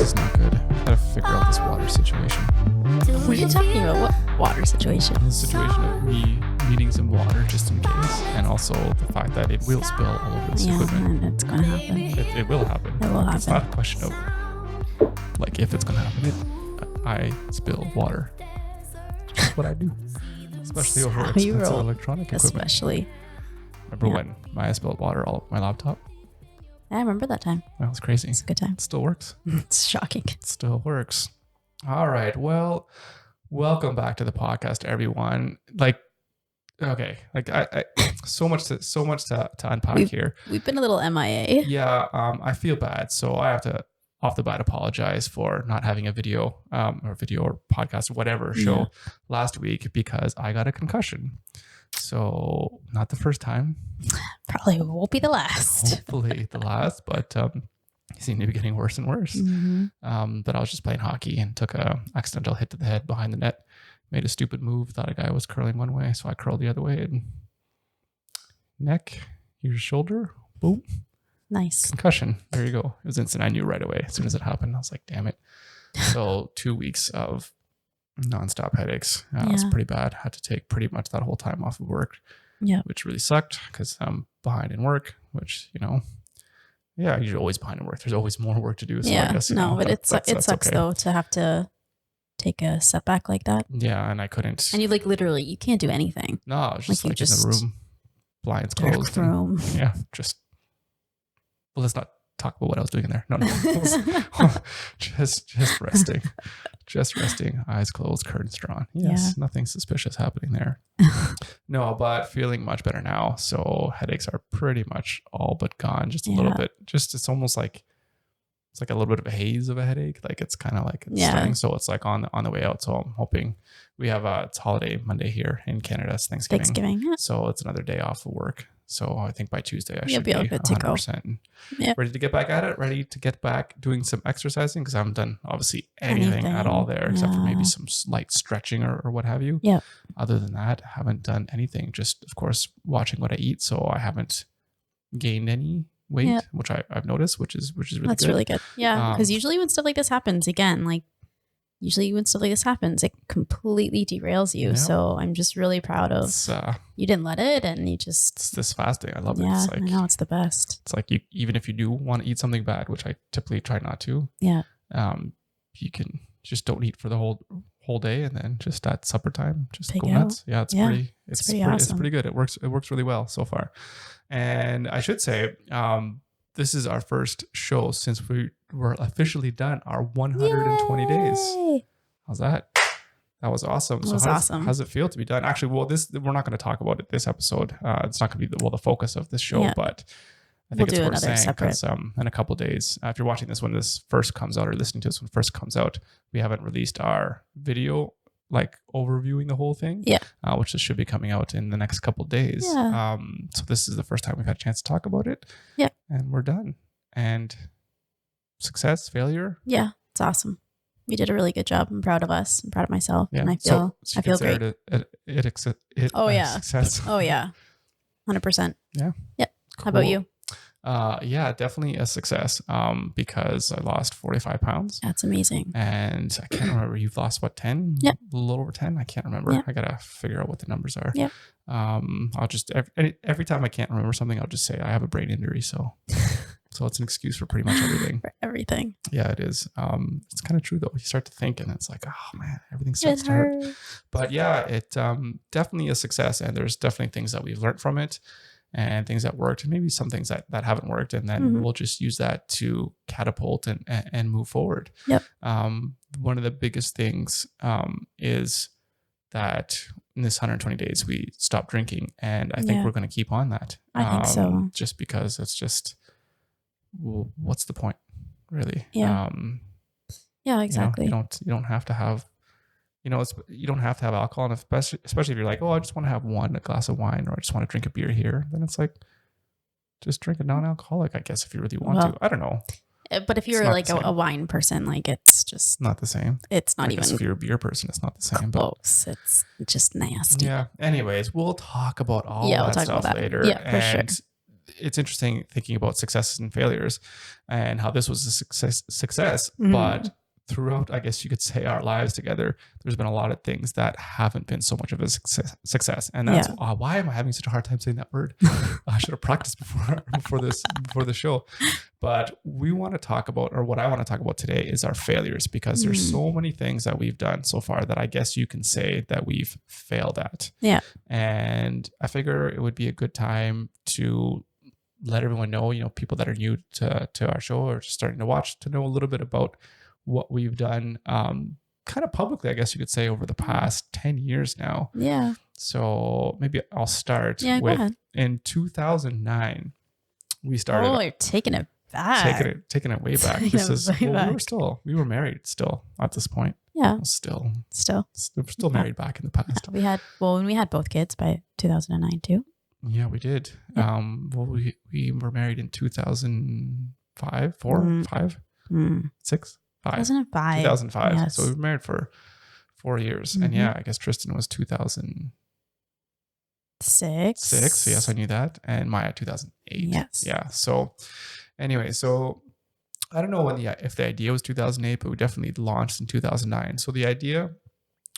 this is not good. Gotta figure out this water situation. What are you talking about? What water situation? The situation of me needing some water just in case, and also the fact that it will spill all over this equipment. And it's going to happen. It will happen. It will happen. It's not a question of like if it's going to happen. I spill water. That's what I do. Especially over expensive electronic equipment. Especially. Remember when I spilled water all over my laptop? I remember that time. That was crazy. It's a good time. It still works. It's shocking. It still works. All right. Well, welcome back to the podcast, everyone. I so much to unpack here. We've been a little MIA. Yeah. I feel bad. So I have to off the bat apologize for not having a video or podcast or whatever show last week because I got a concussion. So not the first time. Probably won't be the last. Hopefully the last, but he seemed to be getting worse and worse. Mm-hmm. But I was just playing hockey and took a accidental hit to the head behind the net. Made a stupid move. Thought a guy was curling one way, so I curled the other way. And neck, here's shoulder, boom. Nice. Concussion. There you go. It was instant. I knew right away as soon as it happened. I was like, damn it. So 2 weeks of nonstop headaches. It's pretty bad. Had to take pretty much that whole time off of work. Yeah. Which really sucked because I'm behind in work, which, you're always behind in work. There's always more work to do. So I guess, but it sucks okay. Though to have to take a setback like that. Yeah. And I couldn't. And you literally, you can't do anything. No, it was just in the room, blinds closed. Room. Well, let's not talk about what I was doing in there. No. just resting. Just resting. Eyes closed, curtains drawn. Yes, nothing suspicious happening there. No, but feeling much better now. So headaches are pretty much all but gone. Just a little bit. It's almost like it's like a little bit of a haze of a headache. Like it's kind of like it's starting. So it's like on the way out. So I'm hoping we have it's holiday Monday here in Canada. It's Thanksgiving. So it's another day off of work. So I think by Tuesday I should be 100% ready to get back at it, ready to get back doing some exercising because I haven't done obviously anything at all there except for maybe some light stretching or what have you. Yeah. Other than that, I haven't done anything. Just, of course, watching what I eat. So I haven't gained any weight, which I've noticed, which is really good. That's really good. Yeah. Because usually when stuff like this happens, it completely derails you. So I'm just really proud of you didn't let it and you just... It's this fasting. I love it. It's like, I know, it's the best. It's like even if you do want to eat something bad, which I typically try not to, you can just don't eat for the whole day and then just at supper time, just go nuts. Yeah, it's pretty awesome. It's pretty good. It works really well so far. And I should say, this is our first show since we were officially done our 120 days. How's that? That was awesome. Awesome. How does it feel to be done? Actually, well, we're not going to talk about it this episode. It's not going to be the focus of this show, but I think it's worth saying because in a couple of days, if you're watching this when this first comes out or listening to this when it first comes out, we haven't released our video like overviewing the whole thing, which should be coming out in the next couple of days. So this is the first time we've had a chance to talk about it. And we're done. And success, failure. Yeah, it's awesome. We did a really good job. I'm proud of us. I'm proud of myself. And I feel great. Success. Oh yeah. 100%. Yeah. Yep. Cool. How about you? Definitely a success. Because I lost 45 pounds. That's amazing. And I can't remember. You've lost what, 10? Yep. A little over 10. I can't remember. Yep. I gotta figure out what the numbers are. Yep. I'll just every time I can't remember something, I'll just say I have a brain injury. So it's an excuse for pretty much everything. For everything. Yeah, it is. It's kind of true though. You start to think and it's like, oh man, everything starts to hurt. But yeah, it definitely a success. And there's definitely things that we've learned from it and things that worked and maybe some things that haven't worked. And then we'll just use that to catapult and move forward. Yep. One of the biggest things is that in this 120 days, we stopped drinking. And I think we're going to keep on that. I think so. Just because it's just, well, what's the point really? Yeah. Exactly. You don't have to have, you don't have to have alcohol, and especially if you're like, oh, I just want to have a glass of wine, or I just want to drink a beer here. Then it's like, just drink a non-alcoholic, I guess, if you really want to. I don't know. But if you're like a wine person, like it's just not the same. It's not even. If you're a beer person, it's not the same. Close. But it's just nasty. Yeah. Anyways, we'll talk about all that stuff later. Yeah, for sure. it's interesting thinking about successes and failures and how this was a success, but throughout, I guess you could say, our lives together, there's been a lot of things that haven't been so much of a success. And that's why am I having such a hard time saying that word? I should have practiced before the show. But we want to talk about, or what I want to talk about today, is our failures, because there's so many things that we've done so far that I guess you can say that we've failed at. Yeah. And I figure it would be a good time to let everyone know, people that are new to our show or just starting to watch, to know a little bit about what we've done kind of publicly, I guess you could say, over the past 10 years now. Yeah. So maybe I'll start with, go ahead. In 2009, we started. Oh, you're taking it back. Taking it way back. We were married still at this point. Yeah. We're still married back in the past. When we had both kids by 2009 too. Yeah, we did. Yeah. We were married in 2005, 2005. Yes. So we were married for 4 years. And I guess Tristan was 2006. So yes, I knew that. And Maya 2008. Yes. Yeah. So anyway, I don't know if the idea was 2008, but we definitely launched in 2009. So the idea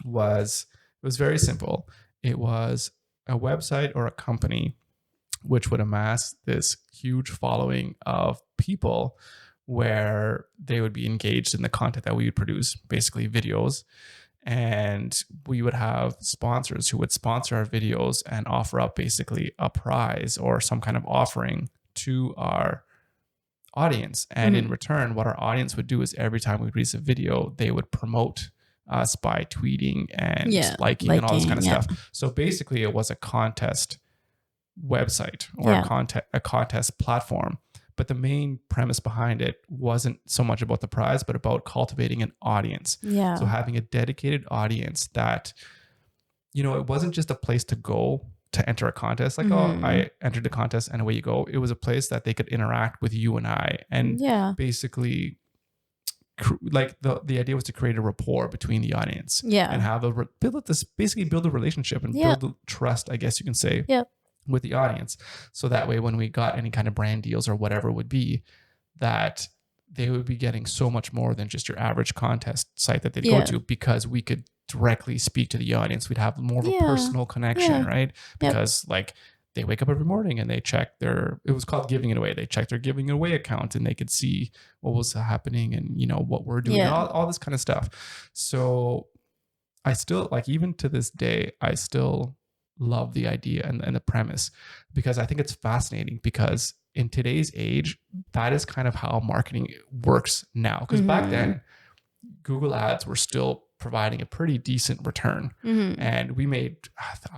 was very simple. It was a website or a company which would amass this huge following of people where they would be engaged in the content that we would produce, basically videos. And we would have sponsors who would sponsor our videos and offer up basically a prize or some kind of offering to our audience. And in return, what our audience would do is every time we release a video, they would promote us by tweeting and liking and all this kind of stuff. So basically it was a contest website or a contest platform. But the main premise behind it wasn't so much about the prize, but about cultivating an audience. Yeah. So having a dedicated audience that, it wasn't just a place to go to enter a contest. Like, I entered the contest and away you go. It was a place that they could interact with you and I. And basically, like the idea was to create a rapport between the audience. Yeah. And have build a relationship and build a trust, I guess you can say. Yeah. With the audience. So that way, when we got any kind of brand deals or whatever it would be, that they would be getting so much more than just your average contest site that they'd go to, because we could directly speak to the audience. We'd have more of a personal connection, right? Because like they wake up every morning and they check it was called giving it away. They checked their giving it away account and they could see what was happening and, what we're doing, all this kind of stuff. So I still, like, even to this day, I still love the idea and the premise, because I think it's fascinating, because in today's age, that is kind of how marketing works now. Because back then, Google ads were still providing a pretty decent return. And we made,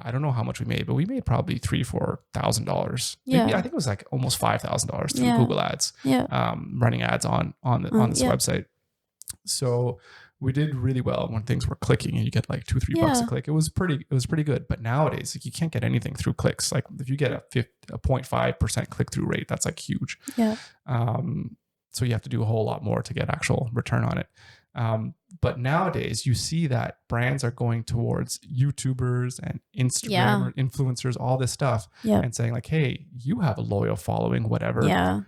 I don't know how much we made, but we made probably $3,000-$4,000. Maybe, I think it was like almost $5,000 through Google ads, running ads on this website. So we did really well when things were clicking and you get like $2-3 a click. It was pretty good. But nowadays, like, you can't get anything through clicks. Like if you get a 0.5% click-through rate, that's like huge. Yeah. So you have to do a whole lot more to get actual return on it. But nowadays you see that brands are going towards YouTubers and Instagram or influencers, all this stuff, and saying like, hey, you have a loyal following, whatever. Yeah.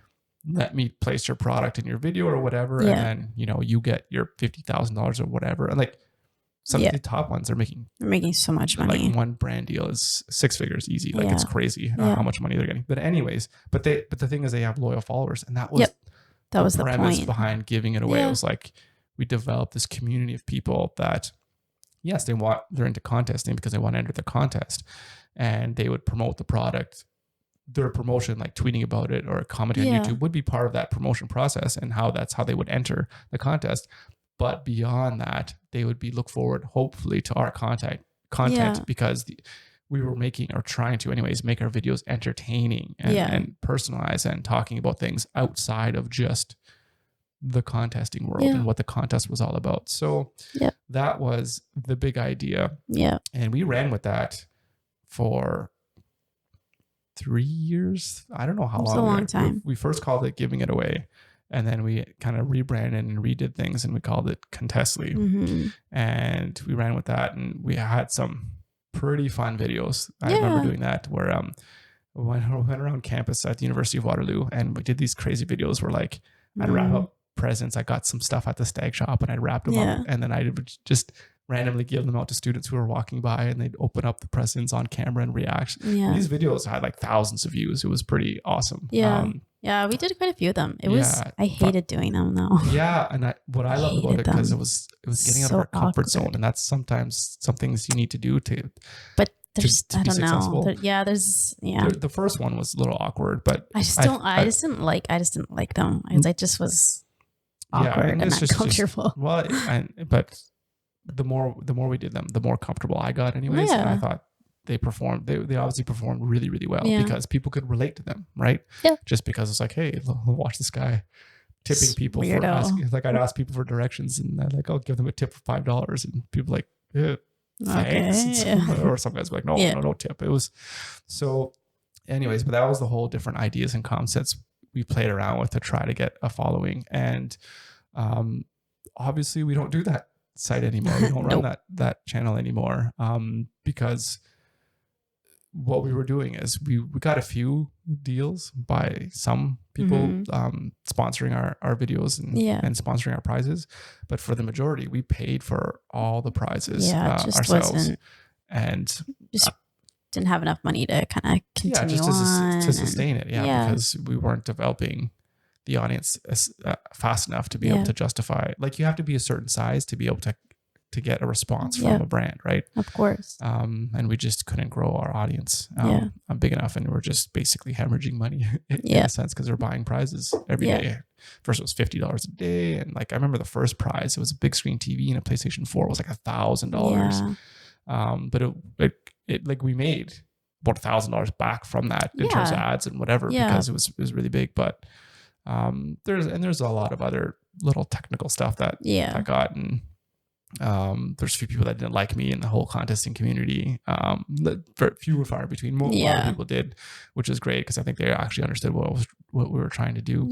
Let me place your product in your video or whatever. And then, you get your $50,000 or whatever. And like some of the top ones are making so much money. Like one brand deal is 6 figures easy. Like it's crazy how much money they're getting. But anyways, but the thing is they have loyal followers, and that was the premise behind giving it away. It was like, we developed this community of people that, yes, they're into contesting because they want to enter the contest, and they would promote the product. Their promotion, like tweeting about it or commenting on YouTube, would be part of that promotion process, and that's how they would enter the contest. But beyond that, they would look forward, hopefully, to our content because we were trying to anyways, make our videos entertaining and personalized and talking about things outside of just the contesting world and what the contest was all about. So that was the big idea. Yeah. And we ran with that for 3 years. I don't know how long. It's a long time. We first called it Giving It Away, and then we kind of rebranded and redid things, and we called it Contestly. And we ran with that, and we had some pretty fun videos. I remember doing that where went around campus at the University of Waterloo, and we did these crazy videos where like I'd wrap up presents. I got some stuff at the stag shop and I'd wrap them up, and then I would just randomly give them out to students who were walking by, and they'd open up the presents on camera and react. And these videos had like thousands of views. It was pretty awesome. Yeah, we did quite a few of them. It was, I hated doing them though. Yeah. And what I loved about it, because it was getting out of our comfort zone. And that's sometimes some things you need to do to be successful. The first one was a little awkward, but I just didn't like them. I just was awkward and uncomfortable. But the more we did them, the more comfortable I got anyways. And I thought they obviously performed really, really well because people could relate to them, right? Yeah. Just because it's like, hey, watch this guy tipping people for asking. Like I'd ask people for directions, and I'd like, I'll give them a tip for $5, and people like, thanks. Okay. Or some guys were like, no tip. It was so. Anyways, but that was the whole different ideas and concepts we played around with to try to get a following, and obviously we don't do that site anymore. We don't run that channel anymore, because what we were doing is we got a few deals by some people sponsoring our videos and sponsoring our prizes, but for the majority we paid for all the prizes ourselves, and just didn't have enough money to kind of continue to sustain it because we weren't developing the audience fast enough to be able to justify. Like you have to be a certain size to be able to get a response from a brand, right? Of course. And we just couldn't grow our audience big enough, and we're just basically hemorrhaging money in a sense, because we're buying prizes every day. First it was $50 a day, and like I remember the first prize, it was a big screen TV and a PlayStation 4. It was like $1,000. But it like we made about $1,000 back from that in terms of ads and whatever, because it was really big. But there's a lot of other little technical stuff that I got, and there's a few people that didn't like me in the whole contesting community. Few were far between. A lot of people did, which is great, because I think they actually understood what we were trying to do.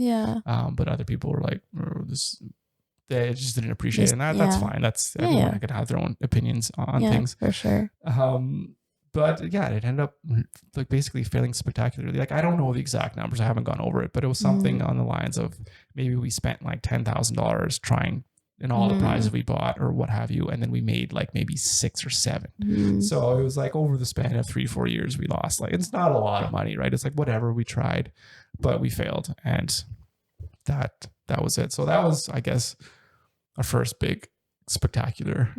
But other people were like, they just didn't appreciate it, and that's fine. That's everyone can have their own opinions on things, for sure. But it ended up like basically failing spectacularly. Like I don't know the exact numbers, I haven't gone over it, but it was something on the lines of maybe we spent like $10,000 trying in all the prizes we bought or what have you, and then we made like maybe 6 or 7. So it was like over the span of 3-4 years we lost. Like it's not a lot of money, right? It's like whatever, we tried, but we failed, and that was it. So that was, I guess, our first big spectacular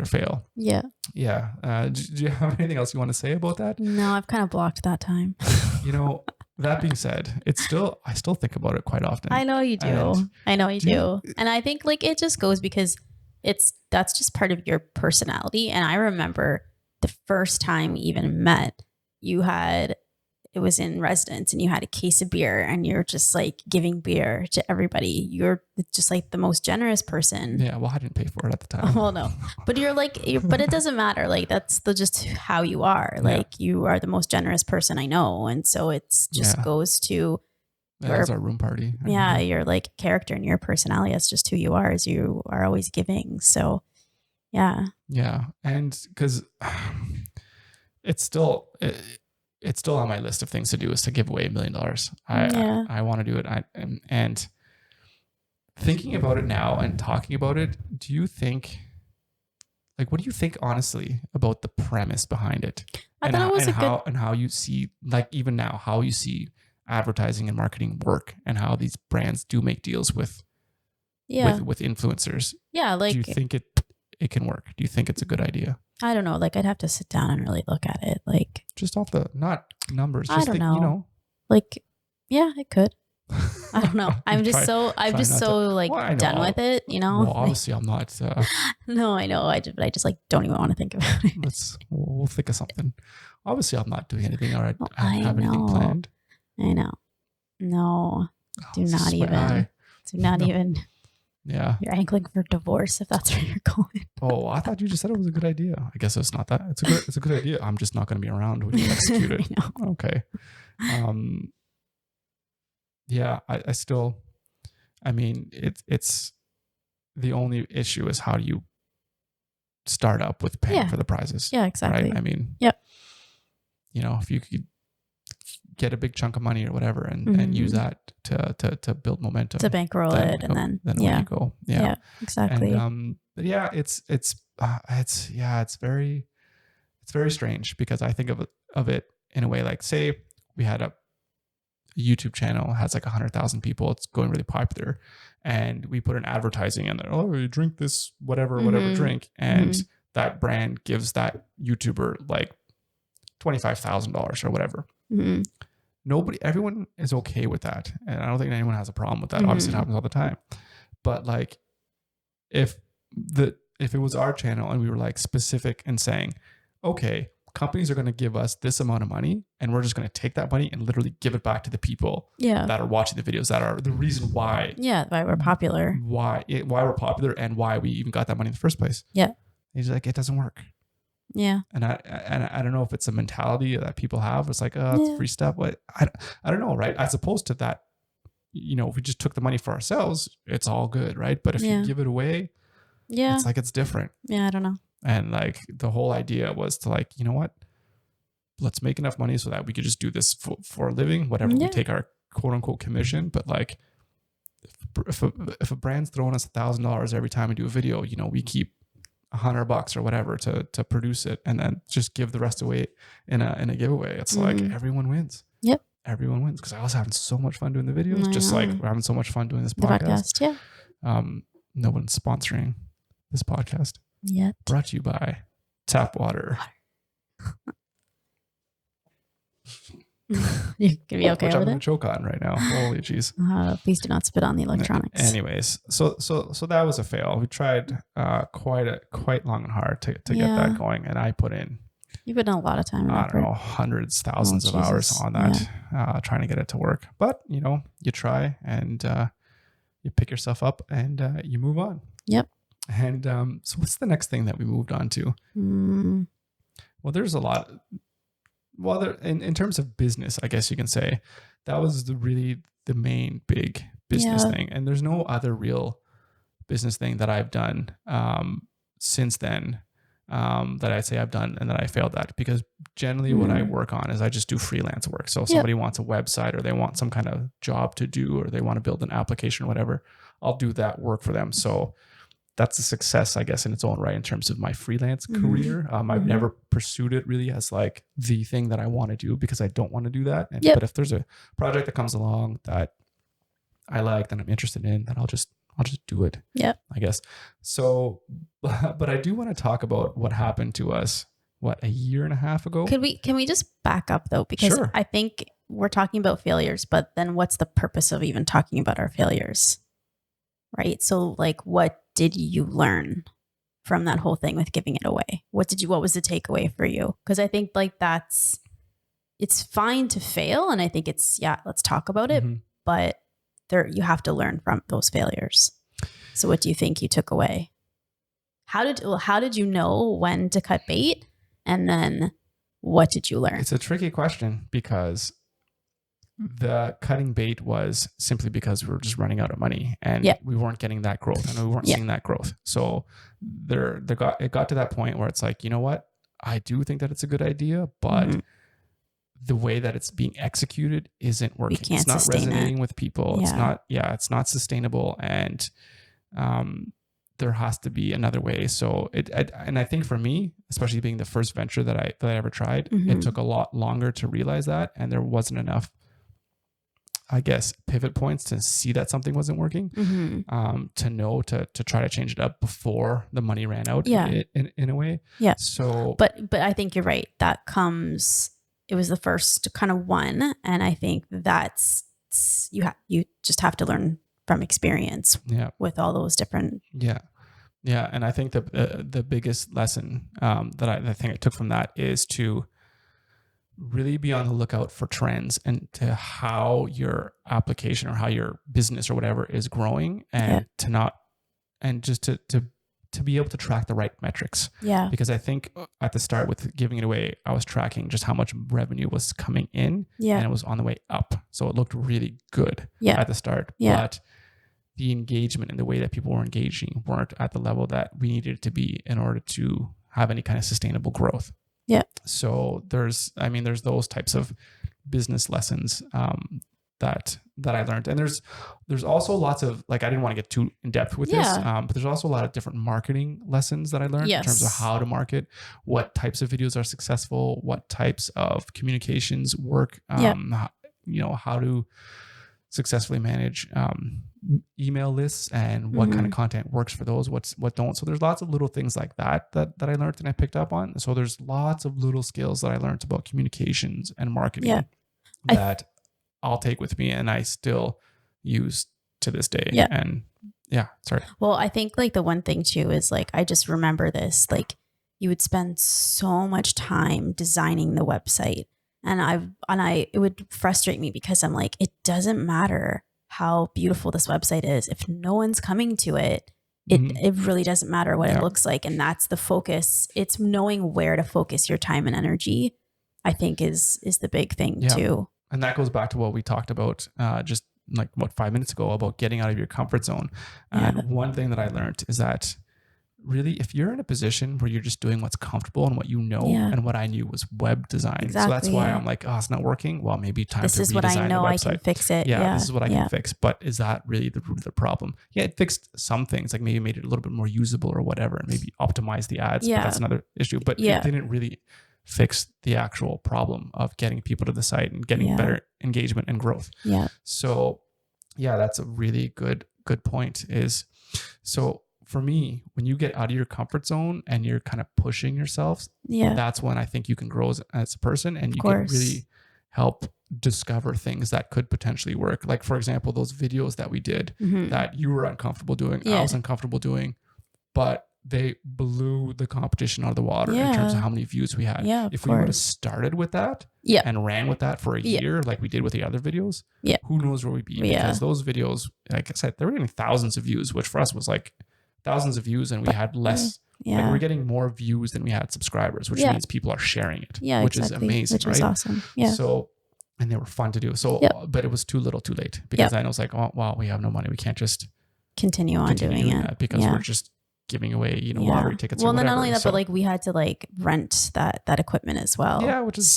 fail. Do you have anything else you want to say about that? No, I've kind of blocked that time. That being said, I still think about it quite often. I know you do. And I think like it just goes because that's just part of your personality. And I remember the first time we even met, it was in residence, and you had a case of beer, and you're just like giving beer to everybody. You're just like the most generous person. Yeah. Well, I didn't pay for it at the time. Well, no, but but it doesn't matter. Like that's just how you are. Like you are the most generous person I know. And so it's just goes to that's our room party. Your like character and your personality. That's just who you are, as you are always giving. So yeah. And because it's still on my list of things to do is to give away $1 million. I want to do it. And thinking about it now and talking about it, do you think, like, what do you think honestly about the premise behind it? And how you see, like, even now, how you see advertising and marketing work, and how these brands do make deals with influencers? Yeah. Like, do you think it can work? Do you think it's a good idea? I don't know. Like I'd have to sit down and really look at it. Like just off the, not numbers. Just I don't know. Like, yeah, it could. I don't know. I'm just done with it, Well, obviously I'm not. No, I know. I just like don't even want to think about it. We'll think of something. Obviously I'm not doing anything, or I don't have anything planned. I know. No, do not even. Yeah. You're angling for divorce if that's where you're going. Oh, I thought you just said it was a good idea. I guess it's not that. It's a good idea. I'm just not going to be around when you execute it. Okay. I still, I mean, it's the only issue is how do you start up with paying for the prizes? Yeah, exactly. Right? I mean, if you could get a big chunk of money or whatever and use that to build momentum, to bankroll it, and then away you go. Yeah, exactly. And but yeah, it's very strange, because I think of it in a way like, say we had a YouTube channel, has like 100,000 people, it's going really popular, and we put an advertising in there, oh, you drink this whatever drink, and that brand gives that YouTuber like $25,000 or whatever. Everyone is okay with that, and I don't think anyone has a problem with that. Obviously it happens all the time, but like if it was our channel and we were like specific in saying, okay, companies are going to give us this amount of money, and we're just going to take that money and literally give it back to the people that are watching the videos, that are the reason why why we're popular, why we're popular, and why we even got that money in the first place. He's like, it doesn't work. And I don't know if it's a mentality that people have. It's like, oh, it's free stuff. But I don't know, right? As opposed to that, if we just took the money for ourselves, it's all good, right? But if you give it away, it's like, it's different. I don't know. And like the whole idea was to like, you know what? Let's make enough money so that we could just do this for a living, whatever. We take our quote unquote commission, but like if a brand's throwing us $1,000 every time we do a video, we keep $100 or whatever to produce it, and then just give the rest away in a giveaway. It's like everyone wins. Everyone wins, because I was having so much fun doing the videos, just like we're having so much fun doing this podcast. No one's sponsoring this podcast yet. Brought to you by Tap Water. You can be okay which with I'm gonna it? choke on right now. Holy jeez. Please do not spit on the electronics. Anyways, so that was a fail. We tried quite long and hard to get that going, and I put in. You put in a lot of time and effort. I don't know, hundreds, thousands of hours on that, trying to get it to work. But you try, and you pick yourself up, and you move on. Yep. And so what's the next thing that we moved on to? Well, there's a lot. Well, in terms of business, I guess you can say that was really the main big business thing. And there's no other real business thing that I've done since then that I'd say I've done and that I failed at. Because generally what I work on is I just do freelance work. So if somebody wants a website, or they want some kind of job to do, or they want to build an application or whatever, I'll do that work for them. So that's a success, I guess, in its own right in terms of my freelance career. I've never pursued it really as like the thing that I want to do, because I don't want to do that. But if there's a project that comes along that I like, that I'm interested in, then I'll just do it. I guess. So, but I do want to talk about what happened to us, a year and a half ago. Can we just back up though? Because I think we're talking about failures, but then what's the purpose of even talking about our failures? Right? So like, what did you learn from that whole thing with giving it away? What was the takeaway for you? Because I think like it's fine to fail. And I think let's talk about it, but you have to learn from those failures. So what do you think you took away? How did you know when to cut bait? And then what did you learn? It's a tricky question, because the cutting bait was simply because we were just running out of money, and we weren't getting that growth, and we weren't seeing that growth. So it got to that point where it's like, you know what? I do think that it's a good idea, but the way that it's being executed isn't working. It's not resonating with people. It's not sustainable. And there has to be another way. So and I think for me, especially being the first venture that I ever tried, it took a lot longer to realize that. And there wasn't enough, I guess, pivot points to see that something wasn't working, to know to try to change it up before the money ran out in a way. So, but I think you're right. It was the first kind of one. And I think that's, you just have to learn from experience with all those different. Yeah. And I think the biggest lesson that I think I took from that is to really be on the lookout for trends and to how your application or how your business or whatever is growing, and to be able to track the right metrics. Because I think at the start with giving it away, I was tracking just how much revenue was coming in, and it was on the way up. So it looked really good at the start, but the engagement and the way that people were engaging weren't at the level that we needed it to be in order to have any kind of sustainable growth. So there's those types of business lessons that I learned. And there's also lots of, like, I didn't want to get too in depth with this, but there's also a lot of different marketing lessons that I learned in terms of how to market, what types of videos are successful, what types of communications work, how to successfully manage email lists, and what kind of content works for those, what don't. So there's lots of little things like that I learned and I picked up on. So there's lots of little skills that I learned about communications and marketing that I'll take with me and I still use to this day. And sorry. Well, I think like the one thing too is like, I just remember this, like you would spend so much time designing the website, and it would frustrate me because I'm like, it doesn't matter how beautiful this website is. If no one's coming to it, it really doesn't matter what it looks like. And that's the focus. It's knowing where to focus your time and energy, I think is the big thing too. And that goes back to what we talked about just like about 5 minutes ago about getting out of your comfort zone. And one thing that I learned is that really, if you're in a position where you're just doing what's comfortable and what you know, and what I knew was web design. Exactly, so that's why I'm like, oh, it's not working. Well, maybe time to redesign the website. This is what I know, I can fix it. This is what I can fix. But is that really the root of the problem? Yeah, it fixed some things, like maybe made it a little bit more usable or whatever, and maybe optimized the ads. But that's another issue. But it didn't really fix the actual problem of getting people to the site and getting better engagement and growth. So that's a really good point. So for me, when you get out of your comfort zone and you're kind of pushing yourself, that's when I think you can grow as a person, and you can really help discover things that could potentially work. Like, for example, those videos that we did that you were uncomfortable doing, I was uncomfortable doing, but they blew the competition out of the water in terms of how many views we had. If we would have started with that and ran with that for a year, like we did with the other videos, who knows where we'd be? Because those videos, like I said, they were getting thousands of views, which for us was like thousands of views, and we had less. Like we're getting more views than we had subscribers, which means people are sharing it, which is amazing, which is awesome. So, and they were fun to do. So, but it was too little too late, because I was like, oh, wow, we have no money. We can't just continue doing it because we're just giving away, lottery tickets. Well, or whatever. Not only that, but like we had to like rent that equipment as well. Yeah, which is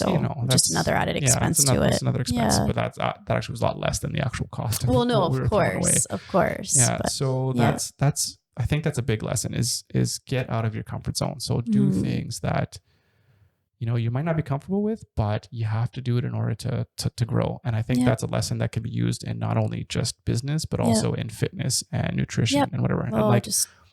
just another added expense to it. It's another expense, but that actually was a lot less than the actual cost. Well, no, of course. Yeah, but, so that's I think that's a big lesson is get out of your comfort zone. So do things that you might not be comfortable with, but you have to do it in order to grow. And I think that's a lesson that can be used in not only just business, but also in fitness and nutrition and whatever. Well,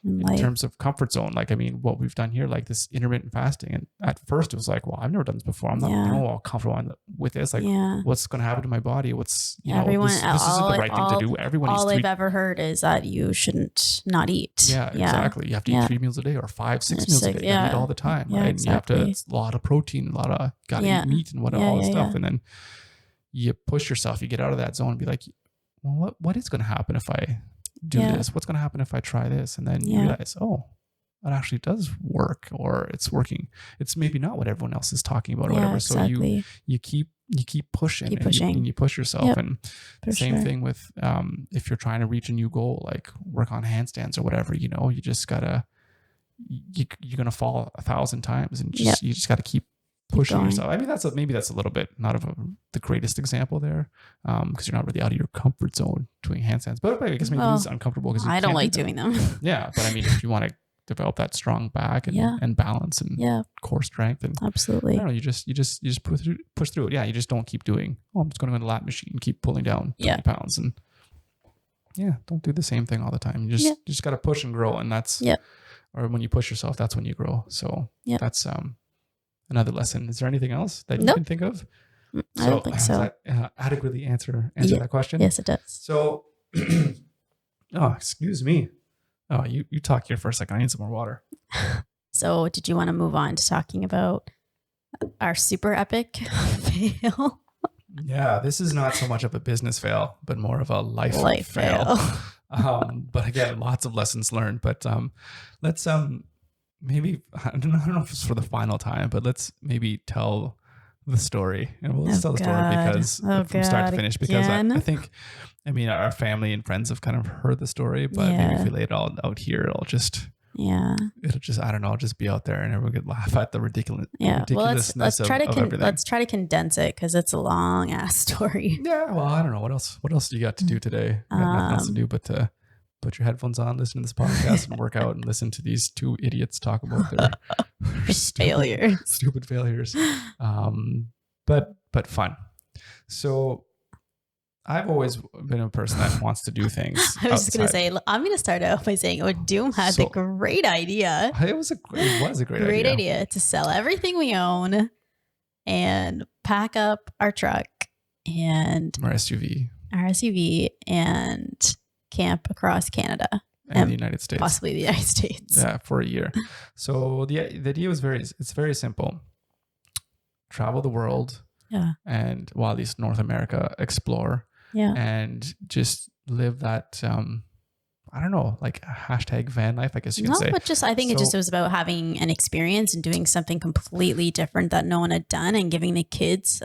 and in terms of comfort zone, like, I mean, what we've done here, like this intermittent fasting. And at first it was like, well, I've never done this before. I'm not all comfortable with this. Like, what's going to happen to my body? What's, everyone, this isn't the right thing to do. Everyone all I've ever heard is that you shouldn't not eat. Yeah, exactly. You have to eat 3 meals a day or 5, 6 meals a day. You eat all the time, right? Exactly. And you have to, a lot of protein, gotta eat meat and all this stuff. And then you push yourself, you get out of that zone and be like, well, what is going to happen if I do this? What's going to happen if I try this? And then you realize, oh, it actually does work, or it's working. It's maybe not what everyone else is talking about or whatever. Exactly. So you keep pushing, and you push yourself. And same thing with if you're trying to reach a new goal, like work on handstands or whatever, you just gotta you're gonna fall 1,000 times, and you just gotta keep pushing yourself. I mean, maybe that's a little bit not of the greatest example there, because you're not really out of your comfort zone doing handstands. But I guess maybe it's uncomfortable because I don't like doing them. Yeah, but I mean, if you want to develop that strong back and balance and core strength, and absolutely, I don't know, you just push through it. Yeah, you just don't keep doing. Oh, I'm just going to go to the lat machine and keep pulling down 20 pounds, and don't do the same thing all the time. You just got to push and grow, and that's or when you push yourself, that's when you grow. So that's another lesson. Is there anything else that you can think of? I don't think so. Does that adequately answer that question? Yes, it does. So, oh, excuse me. Oh, you talk here for a second. I need some more water. So did you want to move on to talking about our super epic fail? Yeah, this is not so much of a business fail, but more of a life fail. But again, lots of lessons learned. But let's maybe, I don't know if it's for the final time, but let's maybe tell the story. And let's tell the story because from start to finish, because I think, our family and friends have kind of heard the story, but maybe if we lay it all out here, it'll just it'll just, I don't know, just be out there and everyone could laugh at the ridiculousness let's try to everything. Let's try to condense it because it's a long ass story. Yeah, well, I don't know what else do you got to do today? You got nothing else to do but to put your headphones on, listen to this podcast, and work out and listen to these two idiots talk about their stupid failures. But fun. So I've always been a person that wants to do things. I was just going to say, I'm going to start out by saying, Doom had the great idea. It was a great idea to sell everything we own and pack up our truck and our SUV and camp across Canada and the United States, possibly the United States. Yeah, for a year. So the idea was very simple. Travel the world. Yeah. And at least North America, explore. Yeah. And just live that, I don't know, like hashtag van life, I guess you can say. But I think it was about having an experience and doing something completely different that no one had done and giving the kids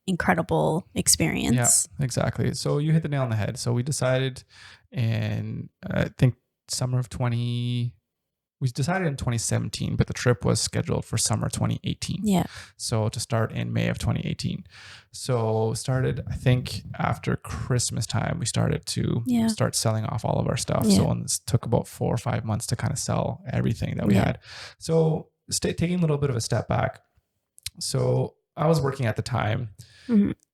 incredible experience. Yeah, exactly. So you hit the nail on the head. So we decided in, I think we decided in 2017, but the trip was scheduled for summer 2018. Yeah. So to start in May of 2018. So started, I think after Christmas time, we started to start selling off all of our stuff. Yeah. So this took about 4 or 5 months to kind of sell everything that we had. So taking a little bit of a step back. So I was working at the time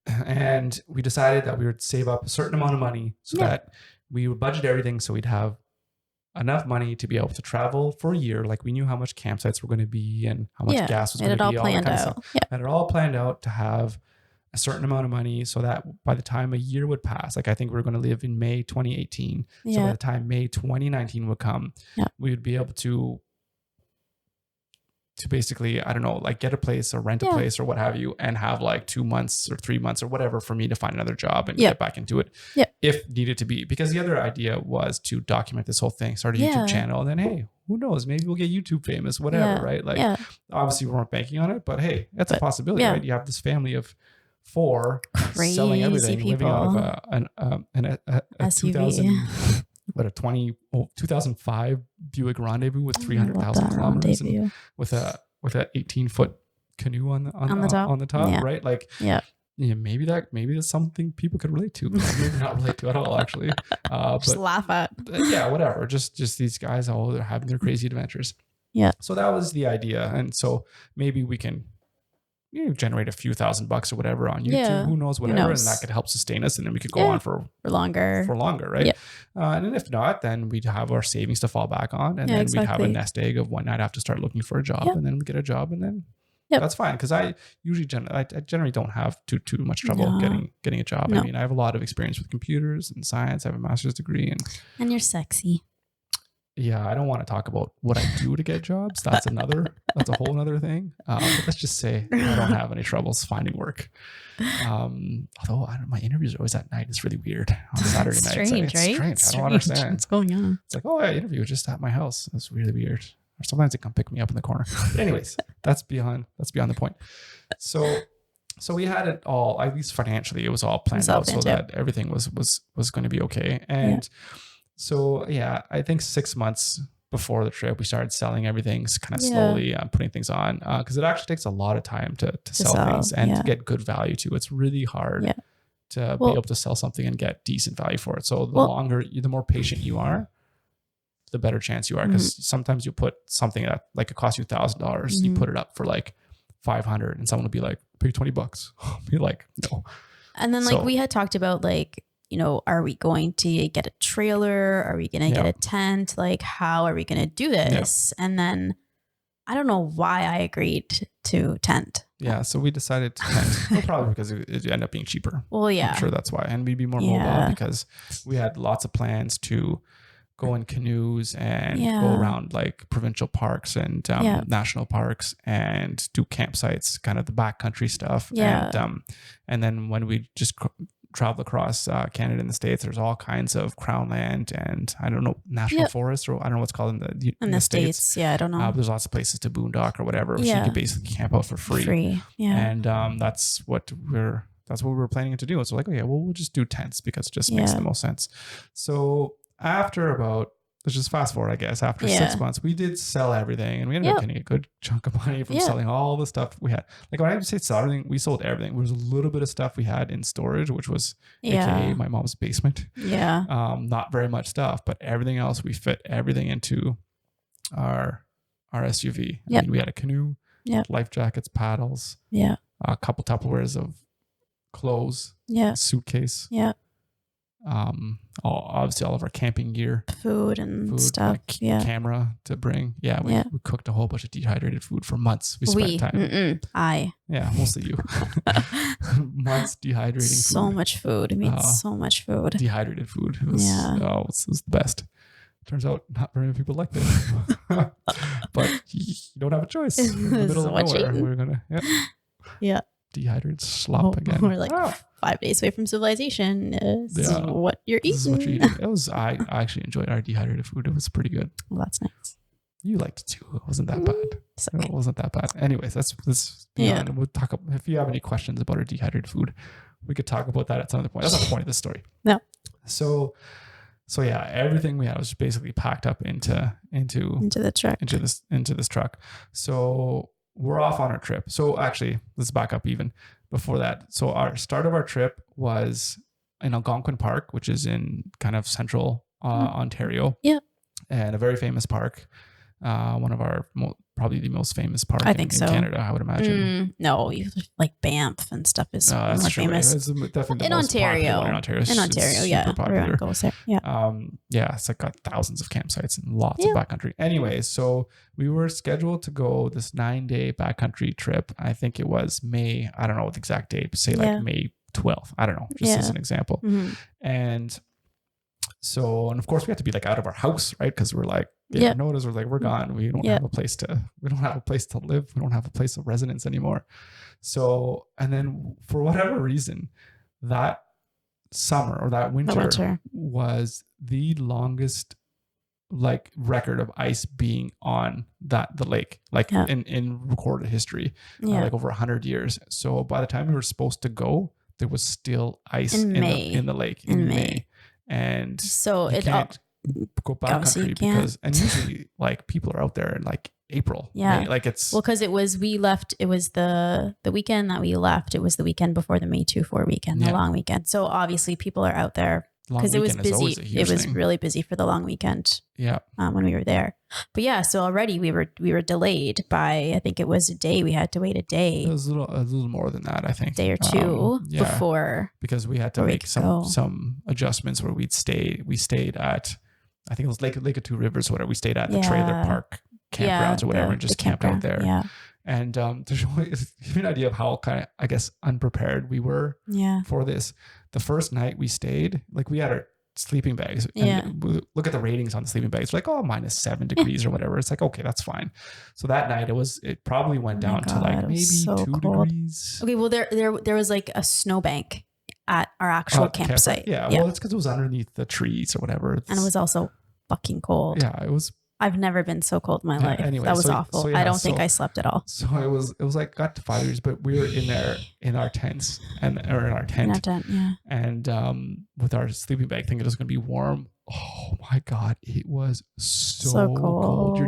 and we decided that we would save up a certain amount of money so that we would budget everything so we'd have enough money to be able to travel for a year. Like we knew how much campsites were going to be and how much gas was going to be. All that kind of stuff. Yeah. And it all planned out to have a certain amount of money so that by the time a year would pass, like I think we were going to live in May 2018. So by the time May 2019 would come, we would be able to basically, I don't know, like get a place or rent a place or what have you, and have like 2 months or 3 months or whatever for me to find another job and get back into it if needed to be. Because the other idea was to document this whole thing, start a YouTube channel, and then, hey, who knows, maybe we'll get YouTube famous, whatever, right? Like obviously we weren't banking on it, but hey, that's a possibility, right? You have this family of 4 selling everything, people. Living out of a 2005 Buick Rendezvous with 300,000 kilometers and with a 18-foot canoe on the top, right? Like, maybe that's something people could relate to. Maybe not relate to at all, actually. Just laugh at. Whatever. Just these guys, they're having their crazy adventures. Yeah. So that was the idea, and so maybe we can generate a few $1,000 or whatever on YouTube. Who knows, whatever. And that could help sustain us. And then we could go on for longer, right? Yeah. And if not, then we'd have our savings to fall back on. And then we'd have a nest egg of when I'd have to start looking for a job and then we get a job and then that's fine. Cause I usually generally don't have too much trouble getting a job. No. I mean, I have a lot of experience with computers and science. I have a master's degree and you're sexy. Yeah, I don't want to talk about what I do to get jobs. That's a whole other thing. But let's just say I don't have any troubles finding work. Although my interviews are always at night. It's really weird on Saturday nights. Strange, right? Strange. I don't understand what's going on. It's like, I interview just at my house. That's really weird. Or sometimes they come pick me up in the corner. But anyways, that's beyond the point. So we had it all, at least financially, it was all planned out so that everything was going to be okay. And so, I think 6 months before the trip, we started selling everything kind of slowly, putting things on because it actually takes a lot of time to sell things and to get good value too. It's really hard to be able to sell something and get decent value for it. So the more patient you are, the better chance you are. Because sometimes you put something that like it costs you $1,000, you put it up for like $500 and someone will be like, pay $20. Be like, no. And then we had talked about like, are we going to get a trailer? Are we going to get a tent? Like, how are we going to do this? Yeah. And then I don't know why I agreed to tent. Yeah. So we decided to tent. Well, probably because it ended up being cheaper. Well, yeah. I'm sure that's why. And we'd be more mobile because we had lots of plans to go in canoes and go around like provincial parks and national parks and do campsites, kind of the backcountry stuff. Yeah. And then when we just travel across Canada and the States, there's all kinds of crown land and I don't know, national forests, or I don't know what's called in the States. Yeah, I don't know. There's lots of places to boondock or whatever, so you can basically camp out for free. Yeah. And that's what we were planning to do. So like, we'll just do tents because it just makes the most sense. So after about let's just fast forward, I guess, after 6 months, we did sell everything and we ended up getting a good chunk of money from selling all the stuff we had. Like when I say sell everything, we sold everything. There was a little bit of stuff we had in storage, which was AKA my mom's basement. Yeah. Not very much stuff, but everything else, we fit everything into our SUV. I mean, we had a canoe, life jackets, paddles, a couple Tupperwares of clothes, a suitcase. Yeah. Obviously all of our camping gear, food stuff, camera to bring. We cooked a whole bunch of dehydrated food for months. We spent time. Mostly you. Months dehydrating so food. Much food. We made so much food. Dehydrated food. It was, it was the best. Turns out not very many people liked it. But you don't have a choice. In the middle of nowhere. We're gonna dehydrated slop again. We're like 5 days away from civilization. This is what you're eating. This is what you're eating. It was. I actually enjoyed our dehydrated food. It was pretty good. Well, that's nice. You liked it too. It wasn't that bad. Okay. It wasn't that bad. Anyways, that's beyond. We'll talk about, if you have any questions about our dehydrated food, we could talk about that at some other point. That's not the point of this story. No. So everything we had was basically packed up into the truck. Into this truck. So we're off on our trip. So actually, let's back up even before that. So our start of our trip was in Algonquin Park, which is in kind of central Ontario. Yeah. And a very famous park. One of our probably the most famous park in Canada, I would imagine. No, like Banff and stuff is more famous. It's definitely in Ontario. In Ontario, Everyone goes there. Yeah. It's like got thousands of campsites and lots of backcountry. Anyway, so we were scheduled to go this 9-day backcountry trip. I think it was May. I don't know what the exact date, but say like May 12th. I don't know, just as an example. Mm-hmm. And of course we had to be like out of our house, right? Because we're like, notice we're like, we're gone. We don't have a place to live. We don't have a place of residence anymore. So, and then for whatever reason, that summer or that winter was the longest like record of ice being on the lake, like in recorded history, like over 100 years. So by the time we were supposed to go, there was still ice in the lake in May. And so you can't go backcountry because, and usually like people are out there in like April. Yeah. May, like it's because it was the weekend that we left. It was the weekend before the May 2-4 weekend, the long weekend. So obviously people are out there because it was busy. It was really busy for the long weekend. Yeah. When we were there. But so already we were delayed by, I think it was a day. We had to wait a day. It was a little more than that, I think. A day or two before. Because we had to make some adjustments where we stayed at, I think it was Lake of Two Rivers or whatever. We stayed at the trailer park campgrounds or whatever and just camped out there. Yeah. And to give you an idea of how kind of, I guess, unprepared we were for this. The first night we stayed, like we had our sleeping bags. And we look at the ratings on the sleeping bags, like, -7 degrees or whatever. It's like, okay, that's fine. So that night it probably went down to like maybe 2 degrees. Okay, well there was like a snowbank at our actual campsite. Well, it's because it was underneath the trees or whatever. And it was also fucking cold. Yeah, it was. I've never been so cold in my life. Anyway, that was awful. I don't think I slept at all. So it was like got to 5 degrees, but we were in there in our tents or in our tent. In our tent, and with our sleeping bag, thinking it was going to be warm. Oh my God, it was so cold.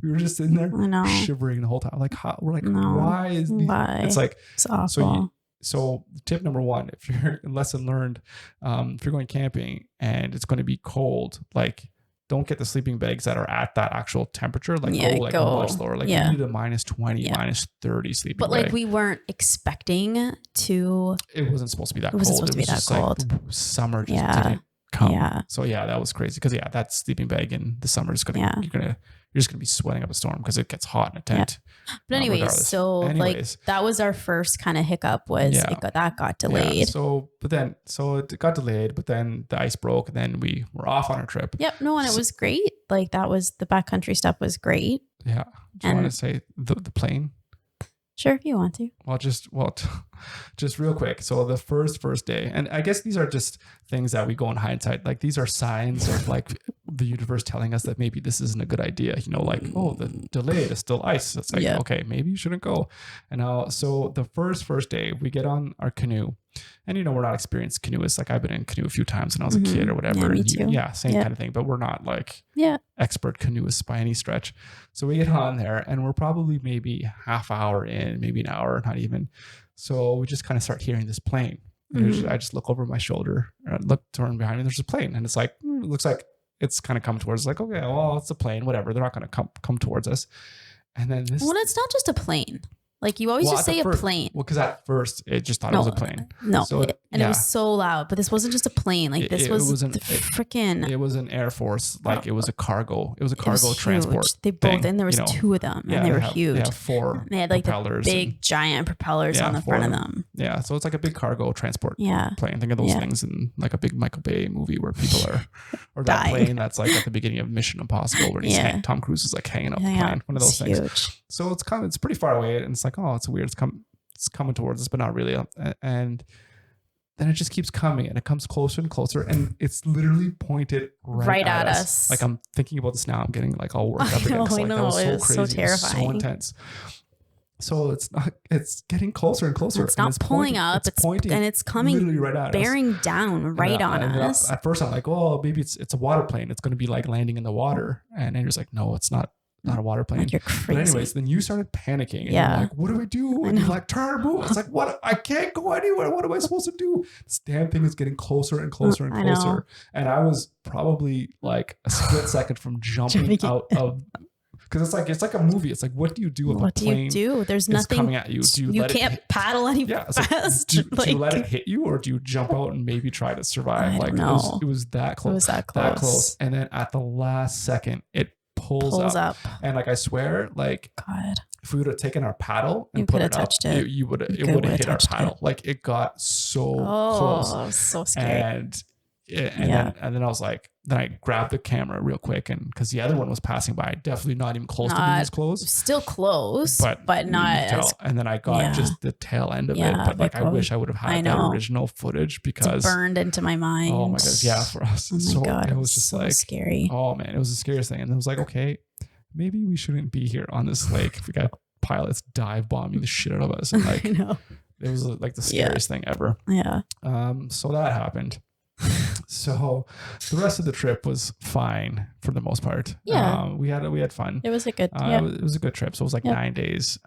We were just in there shivering the whole time. Like, we're like, why? It's like it's awful. So tip number 1, if you're lesson learned, if you're going camping and it's going to be cold, like, don't get the sleeping bags that are at that actual temperature. Like go much lower. Like you need a -20, -30 sleeping bag. But like we weren't expecting to. It wasn't supposed to be that cold. It wasn't supposed to be that cold. Like, summer just didn't come. Yeah. So that was crazy because that sleeping bag in the summer is gonna you're just gonna be sweating up a storm because it gets hot in a tent. Yeah. But like that was our first kind of hiccup that got delayed. Yeah. So it got delayed, but then the ice broke and then we were off on our trip. Yep. No, and it was great. Like that was the backcountry stuff was great. Yeah. Do you want to say the plane? Sure, if you want to. Just real quick. So the first day, and I guess these are just things that we go in hindsight. Like these are signs of like the universe telling us that maybe this isn't a good idea. Like, the delay is still ice. It's like, okay, maybe you shouldn't go. And so the first day we get on our canoe And, we're not experienced canoeists. Like I've been in canoe a few times when I was a kid or whatever. Yeah, me too. Same kind of thing. But we're not like expert canoeists by any stretch. So we get on there and we're probably maybe half hour in, maybe an hour, not even. So we just kind of start hearing this plane. And I just look over my shoulder, turn behind me, and there's a plane. And it's like, it looks like it's kind of come towards, like, okay, well, it's a plane, whatever. They're not going to come towards us. And then this. Well, it's not just a plane. Like you always just say a plane. Well, because at first it just thought it was a plane. No, so it was so loud. But this wasn't just a plane. Like this was freaking. It was an Air Force. Like it was a cargo. It was a cargo transport. They both, and there was two of them, and they were huge. They have four. They had like propellers the big giant propellers on the front of them. Yeah, so it's like a big cargo transport plane. Think of those things in like a big Michael Bay movie where people are, or that plane that's like at the beginning of Mission Impossible where Tom Cruise is like hanging up the plane. One of those things. Huge. So it's pretty far away, and it's like, oh, it's weird. It's coming towards us, but not really. And then it just keeps coming, and it comes closer and closer, and it's literally pointed right at us. Like I'm thinking about this now, I'm getting like all worked up again. I know. That was so crazy, so terrifying, so intense. So it's getting closer and closer. It's not pulling up. It's pointing, and it's coming literally right at us, bearing down right on us. At first, I'm like, oh, maybe it's a water plane. It's going to be like landing in the water, and Andrew's like, no, it's not. Not a water plane. Like you're crazy. But anyways, then you started panicking. And you're like, what do I do? And you're like, turn, move. It's like, what? I can't go anywhere. What am I supposed to do? This damn thing is getting closer and closer and closer. And I was probably like a split second from jumping out of, because it's like a movie. It's like, what do you do if a plane There's nothing coming at you? Do you can't paddle any fast. Do you let it hit you, or do you jump out and maybe try to survive? Like it was that close. It was that close. And then at the last second, it pulls up. And like I swear, like God, if we would have taken our paddle and put it up, it would have hit our paddle. Like it got so close. Oh, so scary. And then I was like, then I grabbed the camera real quick, and because the other one was passing by, definitely not even close to being as close. Still close, but not as. And then I got just the tail end of it. But like I wish I would have had that original footage, because it's burned into my mind. Oh my gosh, yeah, for us. Oh my God, it was just so like scary. Oh man, it was the scariest thing. And then I was like, okay, maybe we shouldn't be here on this lake. We got pilots dive bombing the shit out of us, and like I know. It was like the scariest thing ever. Yeah. So that happened. So the rest of the trip was fine for the most part. Yeah. We had fun. It was a good it was a good trip. So it was like 9 days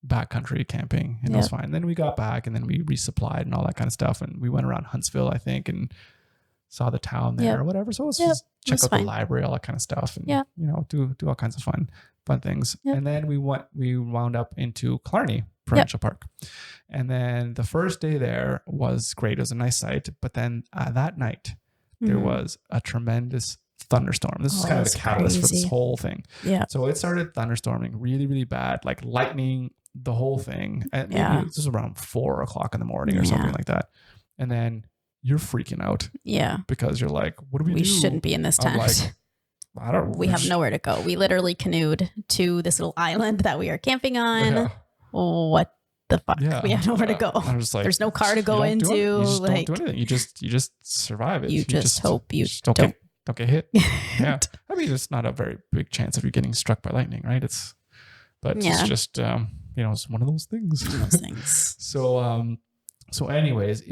backcountry camping, and it was fine. Then we got back, and then we resupplied and all that kind of stuff, and we went around Huntsville, I think, and saw the town there or whatever. So it was just check out the library, all that kind of stuff, and do all kinds of fun things. And then we wound up into Killarney Provincial Park. And then the first day there was great. It was a nice sight. But then that night, there was a tremendous thunderstorm. This is kind of the catalyst for this whole thing. Yeah. So it started thunderstorming really, really bad, like lightning, the whole thing. And maybe this was around 4 o'clock in the morning or something like that. And then you're freaking out. Yeah. Because you're like, what do we do? We shouldn't be in this tent. I'm like, we have nowhere to go. We literally canoed to this little island that we are camping on. Yeah. What the fuck? We have nowhere to go. I'm just like, there's no car to go into. You just don't do anything. You just survive it. You just hope you don't get hit. Yeah. I mean, it's not a very big chance of you getting struck by lightning, right? It's just it's one of those things. So anyways,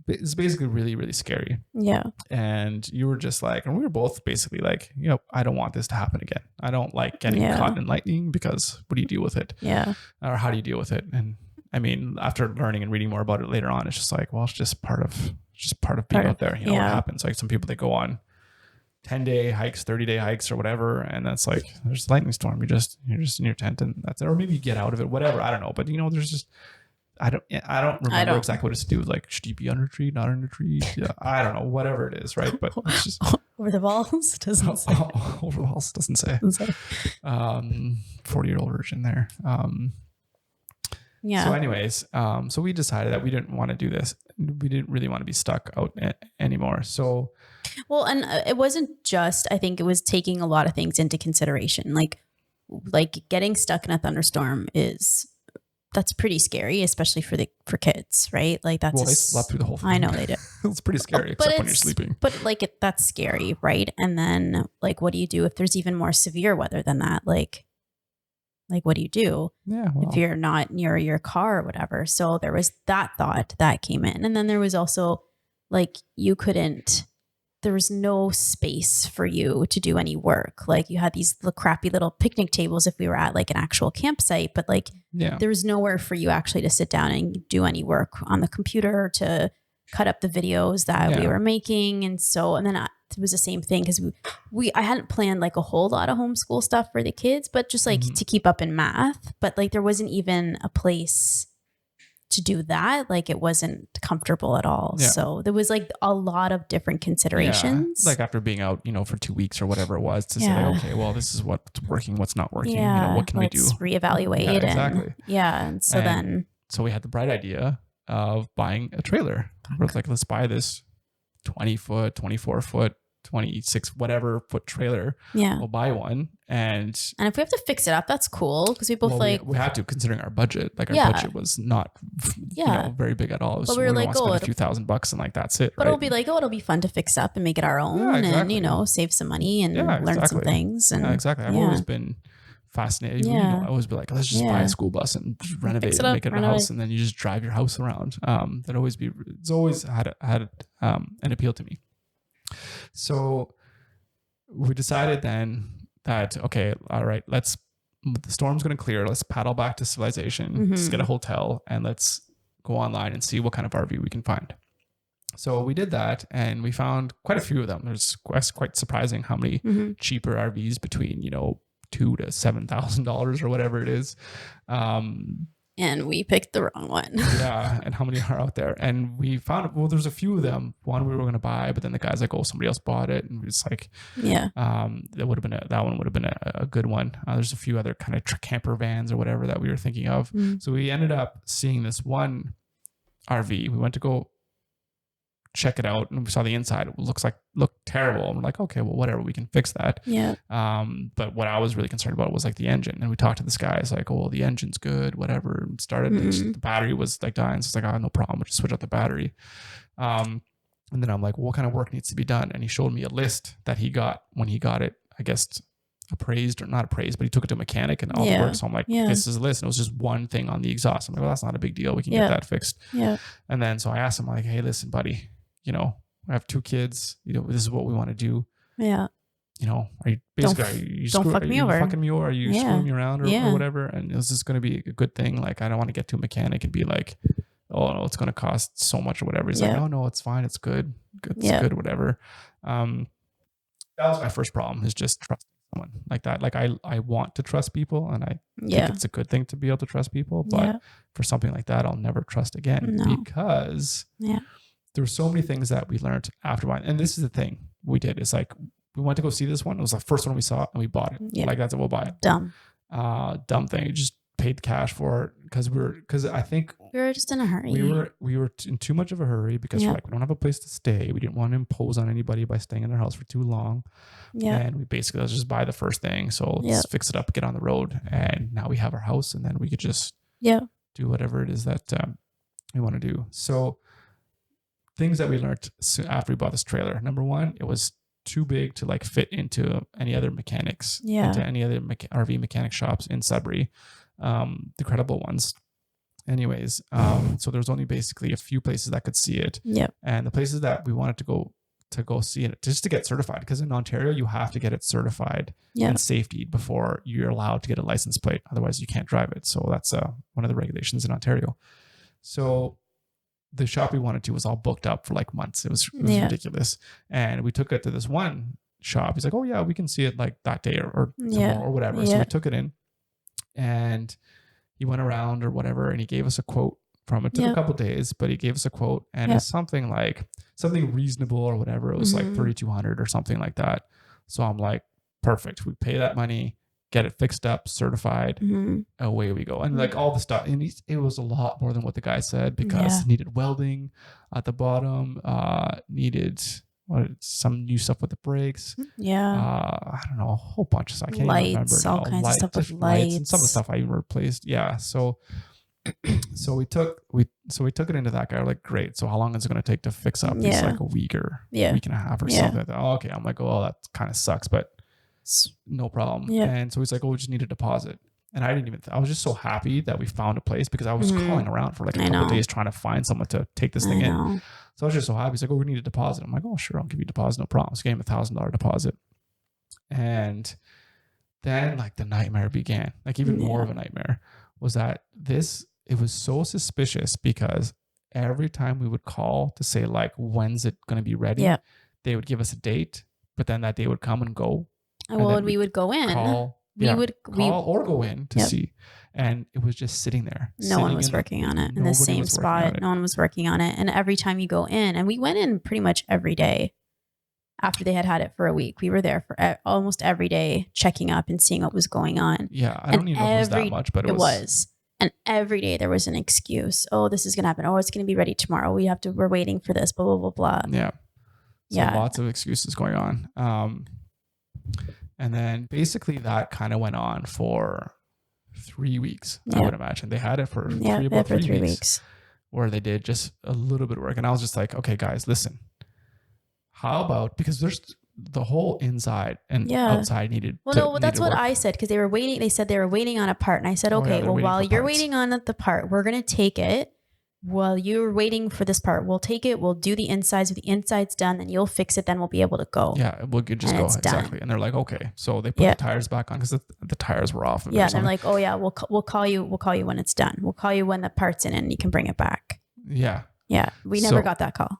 it's basically really, really scary. Yeah. And you were just like, and we were both basically like, I don't want this to happen again. I don't like getting caught in lightning, because what do you deal with it? Yeah. Or how do you deal with it? And I mean, after learning and reading more about it later on, it's just like, well, it's just part of being out there. What happens? Like some people, they go on 10-day hikes, 30-day hikes or whatever. And that's like, there's a lightning storm. You're just in your tent, and that's it. Or maybe you get out of it, whatever. I don't know. But there's just, I don't remember exactly what it's to do. Like, should you be under a tree, not under a tree? Yeah, I don't know, whatever it is, right? But it's just over the walls doesn't say. Over the walls doesn't say. 40-year-old version there. Yeah. So anyways, so we decided that we didn't want to do this. We didn't really want to be stuck out anymore. So, well, and it wasn't just, I think it was taking a lot of things into consideration. Like getting stuck in a thunderstorm that's pretty scary, especially for kids, right? Like that's they slept through the whole thing. I know they did. It's pretty scary, except when you're sleeping. But like that's scary, right? And then like, what do you do if there's even more severe weather than that? Like Like, what do you do if you're not near your car or whatever? So there was that thought that came in. And then there was also like, there was no space for you to do any work. Like you had these crappy little picnic tables if we were at like an actual campsite, but like there was nowhere for you actually to sit down and do any work on the computer to cut up the videos that we were making. And then it was the same thing because I hadn't planned like a whole lot of homeschool stuff for the kids, but just like to keep up in math. But like there wasn't even a place to do that. Like it wasn't comfortable at all. Yeah. So there was like a lot of different considerations. Like after being out, for 2 weeks or whatever it was to say, okay, well, this is what's working, what's not working. What can we do? Reevaluate. Yeah, exactly. And so we had the bright idea of buying a trailer. We're like, let's buy this 20 foot, 24 foot, 26 whatever foot trailer. Yeah, we'll buy one, and if we have to fix it up, that's cool because we both we had to, considering our budget. Like our budget was not very big at all. It was, we were like, spend a few $1,000 and like that's it. But it'll be like, it'll be fun to fix up and make it our own, and save some money and learn some things. And exactly. I've always been fascinated. I always be like, let's just buy a school bus and just renovate it and make it a house, and then you just drive your house around. It's always had an appeal to me. So we decided then that, okay, all right, the storm's going to clear. Let's paddle back to civilization. Let's get a hotel and let's go online and see what kind of RV we can find. So we did that and we found quite a few of them. It's quite surprising how many cheaper RVs between, $2,000 to $7,000 or whatever it is. And we picked the wrong one. And how many are out there? And we found, there's a few of them. One we were going to buy, but then the guy's like, oh, somebody else bought it. And it's like, that one would have been a good one. There's a few other kind of camper vans or whatever that we were thinking of. So we ended up seeing this one RV. We went to go check it out and we saw the inside. It looked terrible. And we're like, okay, well, whatever, we can fix that. But what I was really concerned about was like the engine. And we talked to this guy. It's like, oh, well, the engine's good, whatever. And started, the battery was like dying. So it's like, oh, no problem. We'll just switch out the battery. And then I'm like, well, what kind of work needs to be done? And he showed me a list that he got when he got it, I guess, appraised or not appraised, but he took it to a mechanic and all the work. So I'm like, this is a list. And it was just one thing on the exhaust. I'm like, well, that's not a big deal. We can get that fixed. And then, so I asked him like, hey, listen, buddy, I have 2 kids, this is what we want to do. Are you basically, fucking me over? Are you screwing me around or whatever? And is this going to be a good thing? Like, I don't want to get to a mechanic and be like, oh no, it's going to cost so much or whatever. He's like, no, it's fine. It's good. It's good, whatever. That was my first problem, is just trusting someone like that. Like I want to trust people and I think it's a good thing to be able to trust people, but for something like that, I'll never trust again because there were so many things that we learned after buying. And this is the thing we did. It's like, we went to go see this one. It was the first one we saw and we bought it. Like, that's it. We'll buy it. Dumb thing. We just paid cash for it because I think we were just in a hurry. We were in too much of a hurry because we're like, we don't have a place to stay. We didn't want to impose on anybody by staying in their house for too long. And we basically, let's just buy the first thing. So let's fix it up, get on the road. And now we have our house and then we could just do whatever it is that we want to do. So things that we learned after we bought this trailer. Number one, it was too big to like fit into any other mechanics, into any other RV mechanic shops in Sudbury, the credible ones. Anyways, so there's only basically a few places that could see it. And the places that we wanted to go see it just to get certified, because in Ontario you have to get it certified and safety before you're allowed to get a license plate. Otherwise you can't drive it. So that's one of the regulations in Ontario. So the shop we wanted to was all booked up for like months. It was ridiculous. And we took it to this one shop. He's like, oh yeah, we can see it like that day or tomorrow or whatever. So we took it in and he went around or whatever. And he gave us a quote from it. Took a couple of days, but he gave us a quote and it's something reasonable or whatever. It was like $3,200 or something like that. So I'm like, perfect. We pay that money, get it fixed up, certified, away we go. And like all the stuff, and it was a lot more than what the guy said because it needed welding at the bottom, needed some new stuff with the brakes. I don't know, a whole bunch of stuff. I can't even remember now. All kinds of stuff with lights. And some of the stuff I even replaced. So we took it into that guy. We're like, great. So how long is it going to take to fix up? It's like a week or week and a half or something like that. Oh, okay. I'm like, oh, that kind of sucks, but no problem. And so he's like, oh, we just need a deposit. And I didn't even, I was just so happy that we found a place because I was calling around for like a couple of days trying to find someone to take this thing in. So I was just so happy. He's like, oh, we need a deposit. I'm like, oh, sure. I'll give you a deposit. No problem. So I gave him $1,000 deposit. And then like the nightmare began, like even more of a nightmare was that it was so suspicious because every time we would call to say like, when's it going to be ready? They would give us a date, but then that day would come and go. Well, we would go in. We would call or go in to see. And it was just sitting there. No one was working on it in the same spot. No one was working on it. And every time you go in, and we went in pretty much every day after they had it for a week. We were there for almost every day checking up and seeing what was going on. Yeah, I don't even know if it was that much, but it was. And every day there was an excuse. Oh, this is going to happen. Oh, it's going to be ready tomorrow. We're waiting for this, blah, blah, blah, blah. Yeah. So lots of excuses going on. And then basically that kind of went on for 3 weeks, I would imagine. They had it for about three weeks where they did just a little bit of work. And I was just like, okay, guys, listen. How about, because there's the whole inside and outside needed. Well, no, that's what I said, because they were waiting. They said they were waiting on a part. And I said, okay, well, while you're waiting on the part, we're going to take it. While you're waiting for this part, we'll take it. We'll do the insides. If the inside's done, then you'll fix it. Then we'll be able to go. Yeah, we'll just go. Exactly. And they're like, okay. So they put the tires back on because the tires were off. Yeah, they're like, oh yeah, we'll call you. We'll call you when it's done. We'll call you when the part's in and you can bring it back. Yeah. Yeah. We never got that call.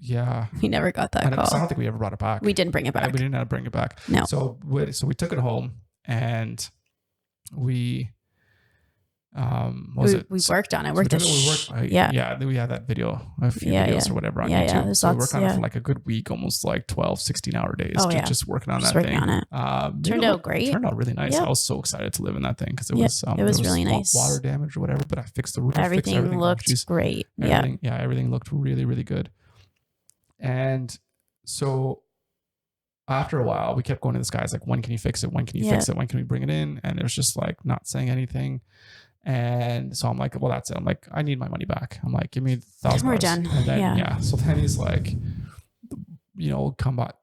Yeah. We never got that call. I don't think we ever brought it back. We didn't bring it back. We didn't bring it back. No. So we took it home and we we worked on it. We had that video, a few videos or whatever on YouTube. So we worked on it for like a good week, almost like 12, 16-hour days, just working on that thing. On it. Turned out great. Turned out really nice. Yeah. I was so excited to live in that thing because it was really nice. Water damage or whatever, but I fixed the roof. Everything looked great. Everything looked really, really good. And so after a while, we kept going to this guy's like, when can you fix it? When can you fix it? When can we bring it in? And it was just like not saying anything. And so I'm like, well, that's it. I'm like, I need my money back. I'm like, give me $1,000. We're done. And then, So then he's like, come back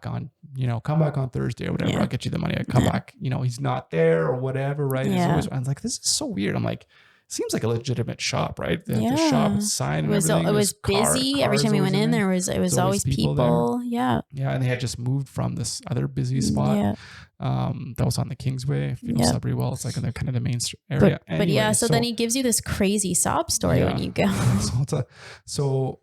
on Thursday or whatever. I'll get you the money. I come back, he's not there or whatever. Right. I was like, this is so weird. I'm like, seems like a legitimate shop, right? The shop is signed. It was busy. Every time we went in, it was always people. Yeah. Yeah. And they had just moved from this other busy spot. That was on the Kingsway. If you know Sudbury well, it's like in the kind of the main area. But so then he gives you this crazy sob story when you go. So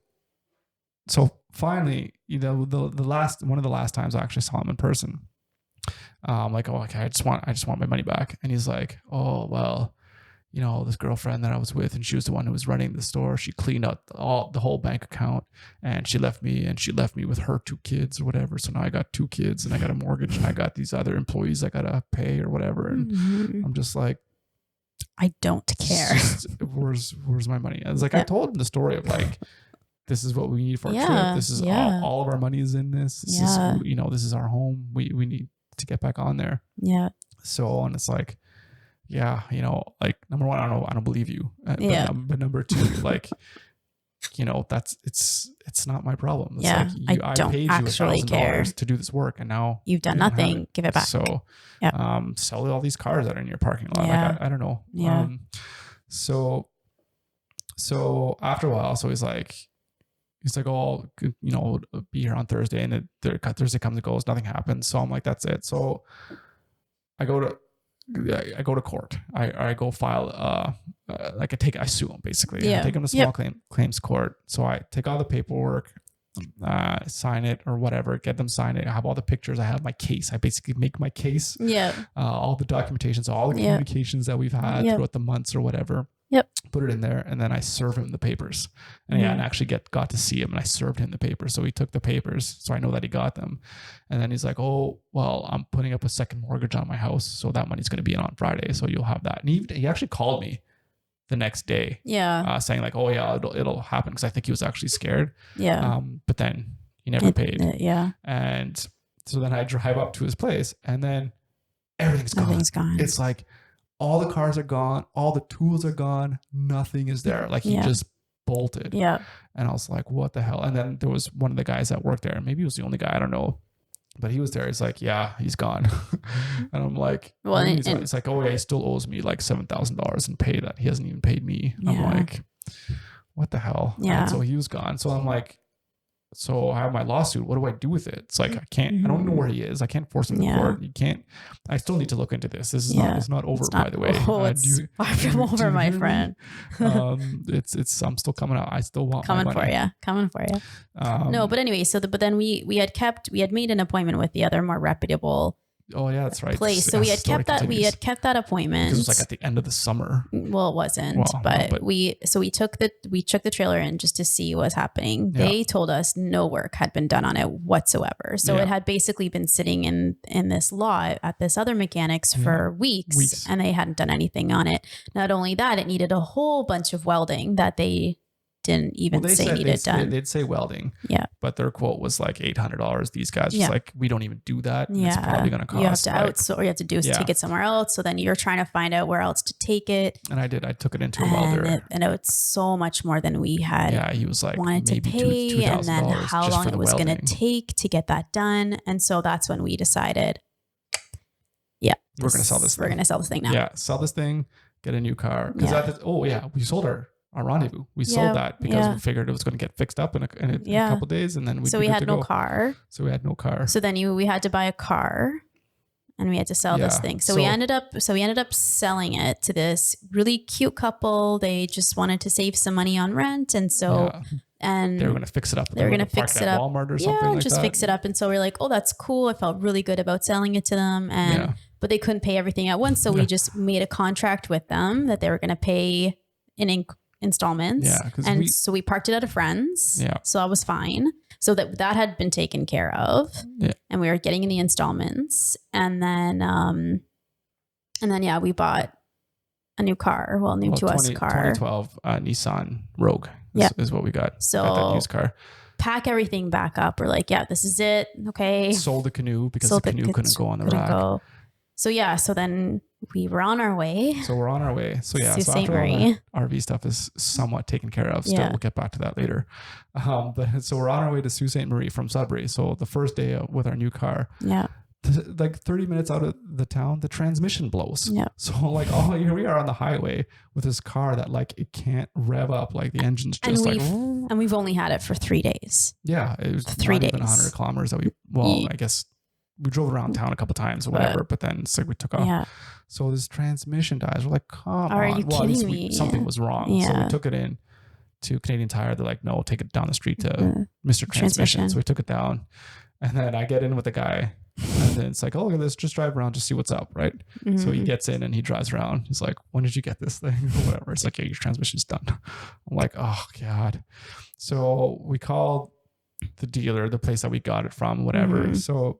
finally, the one of the last times I actually saw him in person, I'm like, oh, okay, I just want my money back. And he's like, oh, well, this girlfriend that I was with, and she was the one who was running the store. She cleaned out the whole bank account, and she left me with her 2 kids or whatever. So now I got 2 kids, and I got a mortgage, and I got these other employees I gotta pay or whatever. And I'm just like, I don't care. Where's my money? I was like, I told him the story of like, this is what we need for our trip. This is all of our money is in this. This is our home. We need to get back on there. Yeah. So, and it's like, like number one, I don't believe you. But number 2, like, that's it's not my problem. It's like I paid you $1,000 to do this work, and now you've done nothing. Give it back. So, sell all these cars that are in your parking lot. Yeah. Like, I don't know. Yeah. So after a while, so he's like, oh, I'll be here on Thursday, and Thursday comes and goes, nothing happens. So I'm like, that's it. So I go to court. I go file I sue them basically. I take them to small claims court. So I take all the paperwork, sign it or whatever, get them sign it. I have all the pictures. I have my case. I basically make my case. Yeah. All the documentations, all the communications that we've had throughout the months or whatever. Yep. Put it in there, and then I serve him the papers. And and actually got to see him, and I served him the papers. So he took the papers, so I know that he got them. And then he's like, oh, well, I'm putting up a second mortgage on my house, so that money's going to be in on Friday, so you'll have that. And he actually called me the next day, saying like, oh yeah, it'll happen, because I think he was actually scared. Yeah. But then he never paid. Yeah. And so then I drive up to his place, and then everything's gone. It's like, all the cars are gone. All the tools are gone. Nothing is there. Like he just bolted. Yeah. And I was like, what the hell? And then there was one of the guys that worked there. Maybe he was the only guy. I don't know. But he was there. He's like, yeah, he's gone. And I'm like, well, it's like, oh yeah, he still owes me like $7,000 in pay that he hasn't even paid me. Yeah. I'm like, what the hell? Yeah. And so he was gone. So I'm like, so I have my lawsuit. What do I do with it? It's like, I can't, I don't know where he is. I can't force him to court. You can't, I still need to look into this. This is it's not over, by the way. It's far from over, my friend. I'm still coming out. I still want my money. Coming for you. No, but anyway, but then we had made an appointment with the other more reputable that's right. place. So we had kept that appointment. Because it was like at the end of the summer. Well, it wasn't, but we took the trailer in just to see what was happening. Yeah. They told us no work had been done on it whatsoever. So it had basically been sitting in this lot at this other mechanic's for weeks, and they hadn't done anything on it. Not only that, it needed a whole bunch of welding that they didn't even say needed done. They'd say welding. Yeah. But their quote was like $800. These guys just like, we don't even do that. Yeah. It's probably going to cost. You have to all you have to do is take it somewhere else. So then you're trying to find out where else to take it. And I did. I took it into a welder. And it's so much more than we had. Yeah. He was like, wanted to pay, and then how long it was going to take to get that done. And so that's when we decided, we're going to sell this thing. We're going to sell this thing now. Yeah. Sell this thing, get a new car. Because we sold our rendezvous. We sold that because we figured it was going to get fixed up in a couple of days, and then we had no car. So we had no car. So then we had to buy a car, and we had to sell this thing. So we ended up selling it to this really cute couple. They just wanted to save some money on rent, and and they were going to fix it up. They were going to fix it up, Walmart or something like just that. fix it up. And so we're like, oh, that's cool. I felt really good about selling it to them, but they couldn't pay everything at once. So we just made a contract with them that they were going to pay in installments. So we parked it at a friend's. Yeah. So that was fine. So that had been taken care of. Yeah. And we were getting in the installments. And then we bought a new car. Well, to us car. 2012 Nissan Rogue is what we got. So got that used car. Pack everything back up. We're like, this is it. Okay. Sold the canoe because the canoe couldn't go on the rack. So then we were on our way. So to St. Marie. RV stuff is somewhat taken care of. Still, we'll get back to that later. So we're on our way to Sault Ste. Marie from Sudbury. So the first day with our new car, like 30 minutes out of the town, the transmission blows. Yeah. So here we are on the highway with this car that like it can't rev up, like the engine's just and we've only had it for 3 days. Yeah, it was 3 days. Even 100 kilometers that I guess. We drove around town a couple times or whatever, but then it's like we took off. Yeah. So this transmission dies. We're like, come on. Are you kidding me? Something was wrong. Yeah. So we took it in to Canadian Tire. They're like, no, take it down the street to Mr. Transmission. So we took it down. And then I get in with the guy. And then it's like, oh, let's just drive around, just see what's up, right? Mm-hmm. So he gets in and he drives around. He's like, when did you get this thing? Or whatever. It's like, yeah, your transmission's done. I'm like, oh, God. So we called the dealer, the place that we got it from, whatever. Mm-hmm. So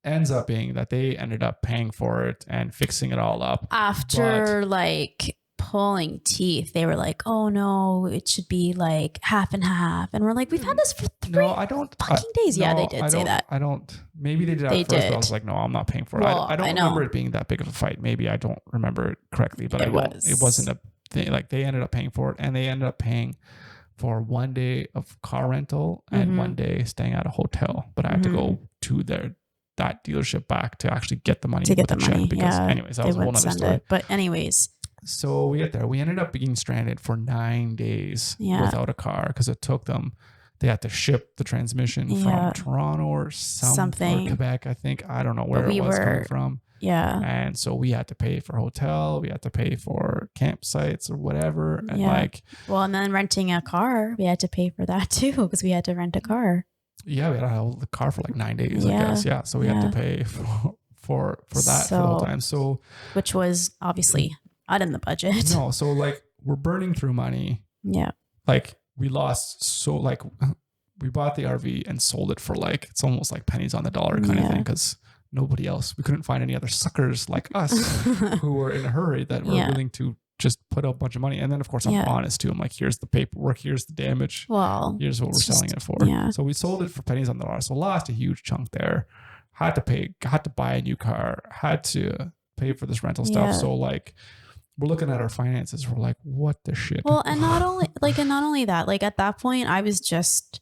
ends up being that they ended up paying for it and fixing it all up. After pulling teeth, they were like, oh no, it should be like half and half. And we're like, we've had this for 3 fucking days. Yeah, they did say that. Maybe they did at first, but I was like, no, I'm not paying for it. I don't remember it being that big of a fight. Maybe I don't remember it correctly, but it wasn't a thing. Like they ended up paying for it, and they ended up paying for 1 day of car rental and 1 day staying at a hotel. But I had to go to that dealership back to actually get the money. Because anyways, that was a whole nother story. But anyways. So we get there. We ended up being stranded for 9 days without a car because it took them. They had to ship the transmission from Toronto or something. Or Quebec, I think. I don't know where it was coming from. Yeah. And so we had to pay for hotel. We had to pay for campsites or whatever. And and then renting a car, we had to pay for that too because we had to rent a car. Yeah, we had to hold the car for like 9 days, I guess. Yeah. So we had to pay for that for the whole time. So which was obviously not in the budget. No. So we're burning through money. Yeah. We lost we bought the RV and sold it for it's almost like pennies on the dollar kind of thing because nobody else, we couldn't find any other suckers like us who were in a hurry that were willing to just put up a bunch of money. And then of course I'm honest too. I'm like, here's the paperwork, here's the damage. Well, here's what we're selling it for. Yeah. So we sold it for pennies on the dollar. So lost a huge chunk there. Had to buy a new car, had to pay for this rental stuff. So we're looking at our finances. We're like, what the shit? Well, and not only that, at that point I was just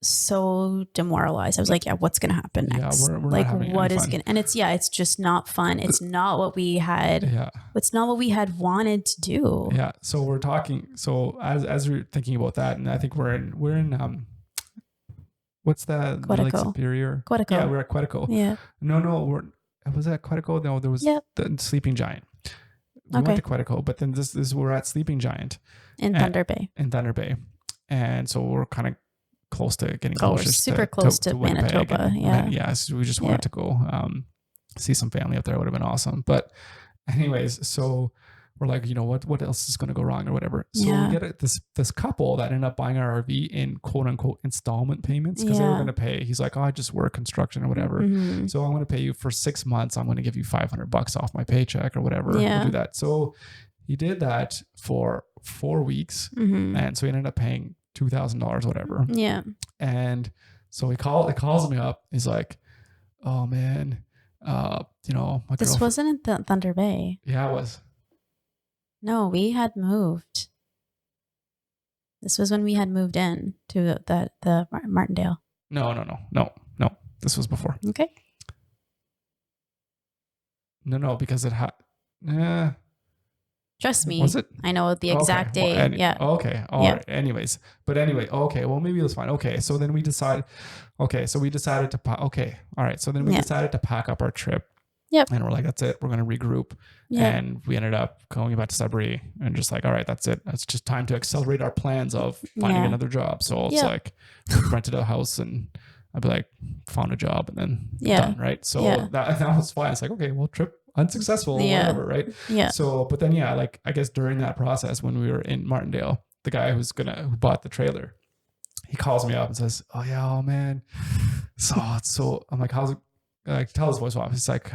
so demoralized. I was like, yeah, what's going to happen next? We're like, not having what any is fun. going to, and it's just not fun. It's not what we had. Yeah. It's not what we had wanted to do. Yeah. So we're talking, so as we're thinking about that, and I think we're in, what's that? Lake Superior? Quetico. Yeah, we're at Quetico. Yeah. No, was that Quetico? No, there was the Sleeping Giant. We went to Quetico, but then this we're at Sleeping Giant. In Thunder Bay. And so we're kind of close to getting closer. Super close to Manitoba. Yeah. So we just wanted to go see some family up there. It would have been awesome. But anyways, so we're like, you know, what else is going to go wrong or whatever. So we get this couple that ended up buying our RV in quote unquote installment payments because they were going to pay. He's like, oh, I just work construction or whatever. Mm-hmm. So I'm going to pay you for 6 months. I'm going to give you $500 off my paycheck or whatever. We'll do that. So he did that for 4 weeks. Mm-hmm. And so he ended up paying $2,000, whatever. Yeah. And so he calls me up. He's like, oh man, you know, my this wasn't in Thunder Bay. Yeah, it was. No, we had moved. This was when we had moved in to the Martindale. No. This was before. Okay. No, because it had. Trust me. Was it? I know the exact date. Well, yeah. Okay. All right. Anyways. But anyway. Okay. Well, maybe it was fine. Okay. So then we decided. Okay. So we decided to. Okay. All right. So then we decided to pack up our trip. Yep. And we're like, that's it. We're going to regroup. Yep. And we ended up going back to Sudbury and just like, all right, that's it. It's just time to accelerate our plans of finding another job. So it's like we rented a house and I'd be like, found a job and then done. Right. So that was fine. It's like, okay, well, trip unsuccessful or whatever. Right. Yeah. So, but then, like, I guess during that process, when we were in Martindale, the guy who bought the trailer, he calls me up and says, oh man. So I'm like, how's it? I tell his voice off. He's like,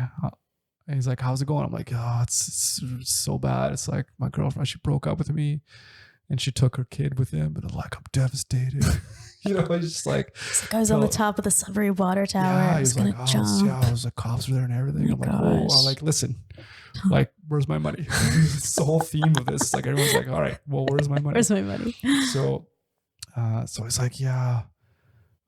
how's it going? I'm like, oh, it's so bad. It's like my girlfriend, she broke up with me and she took her kid with him. And I'm like, I'm devastated. You know, it's just like, I was on the top of the Sudbury water tower. Yeah, I was like, I was like, cops were there and everything. I'm like, I'm like, listen, like, where's my money? It's the whole theme of this. Like, everyone's like, all right, well, where's my money? Where's my money? So it's like,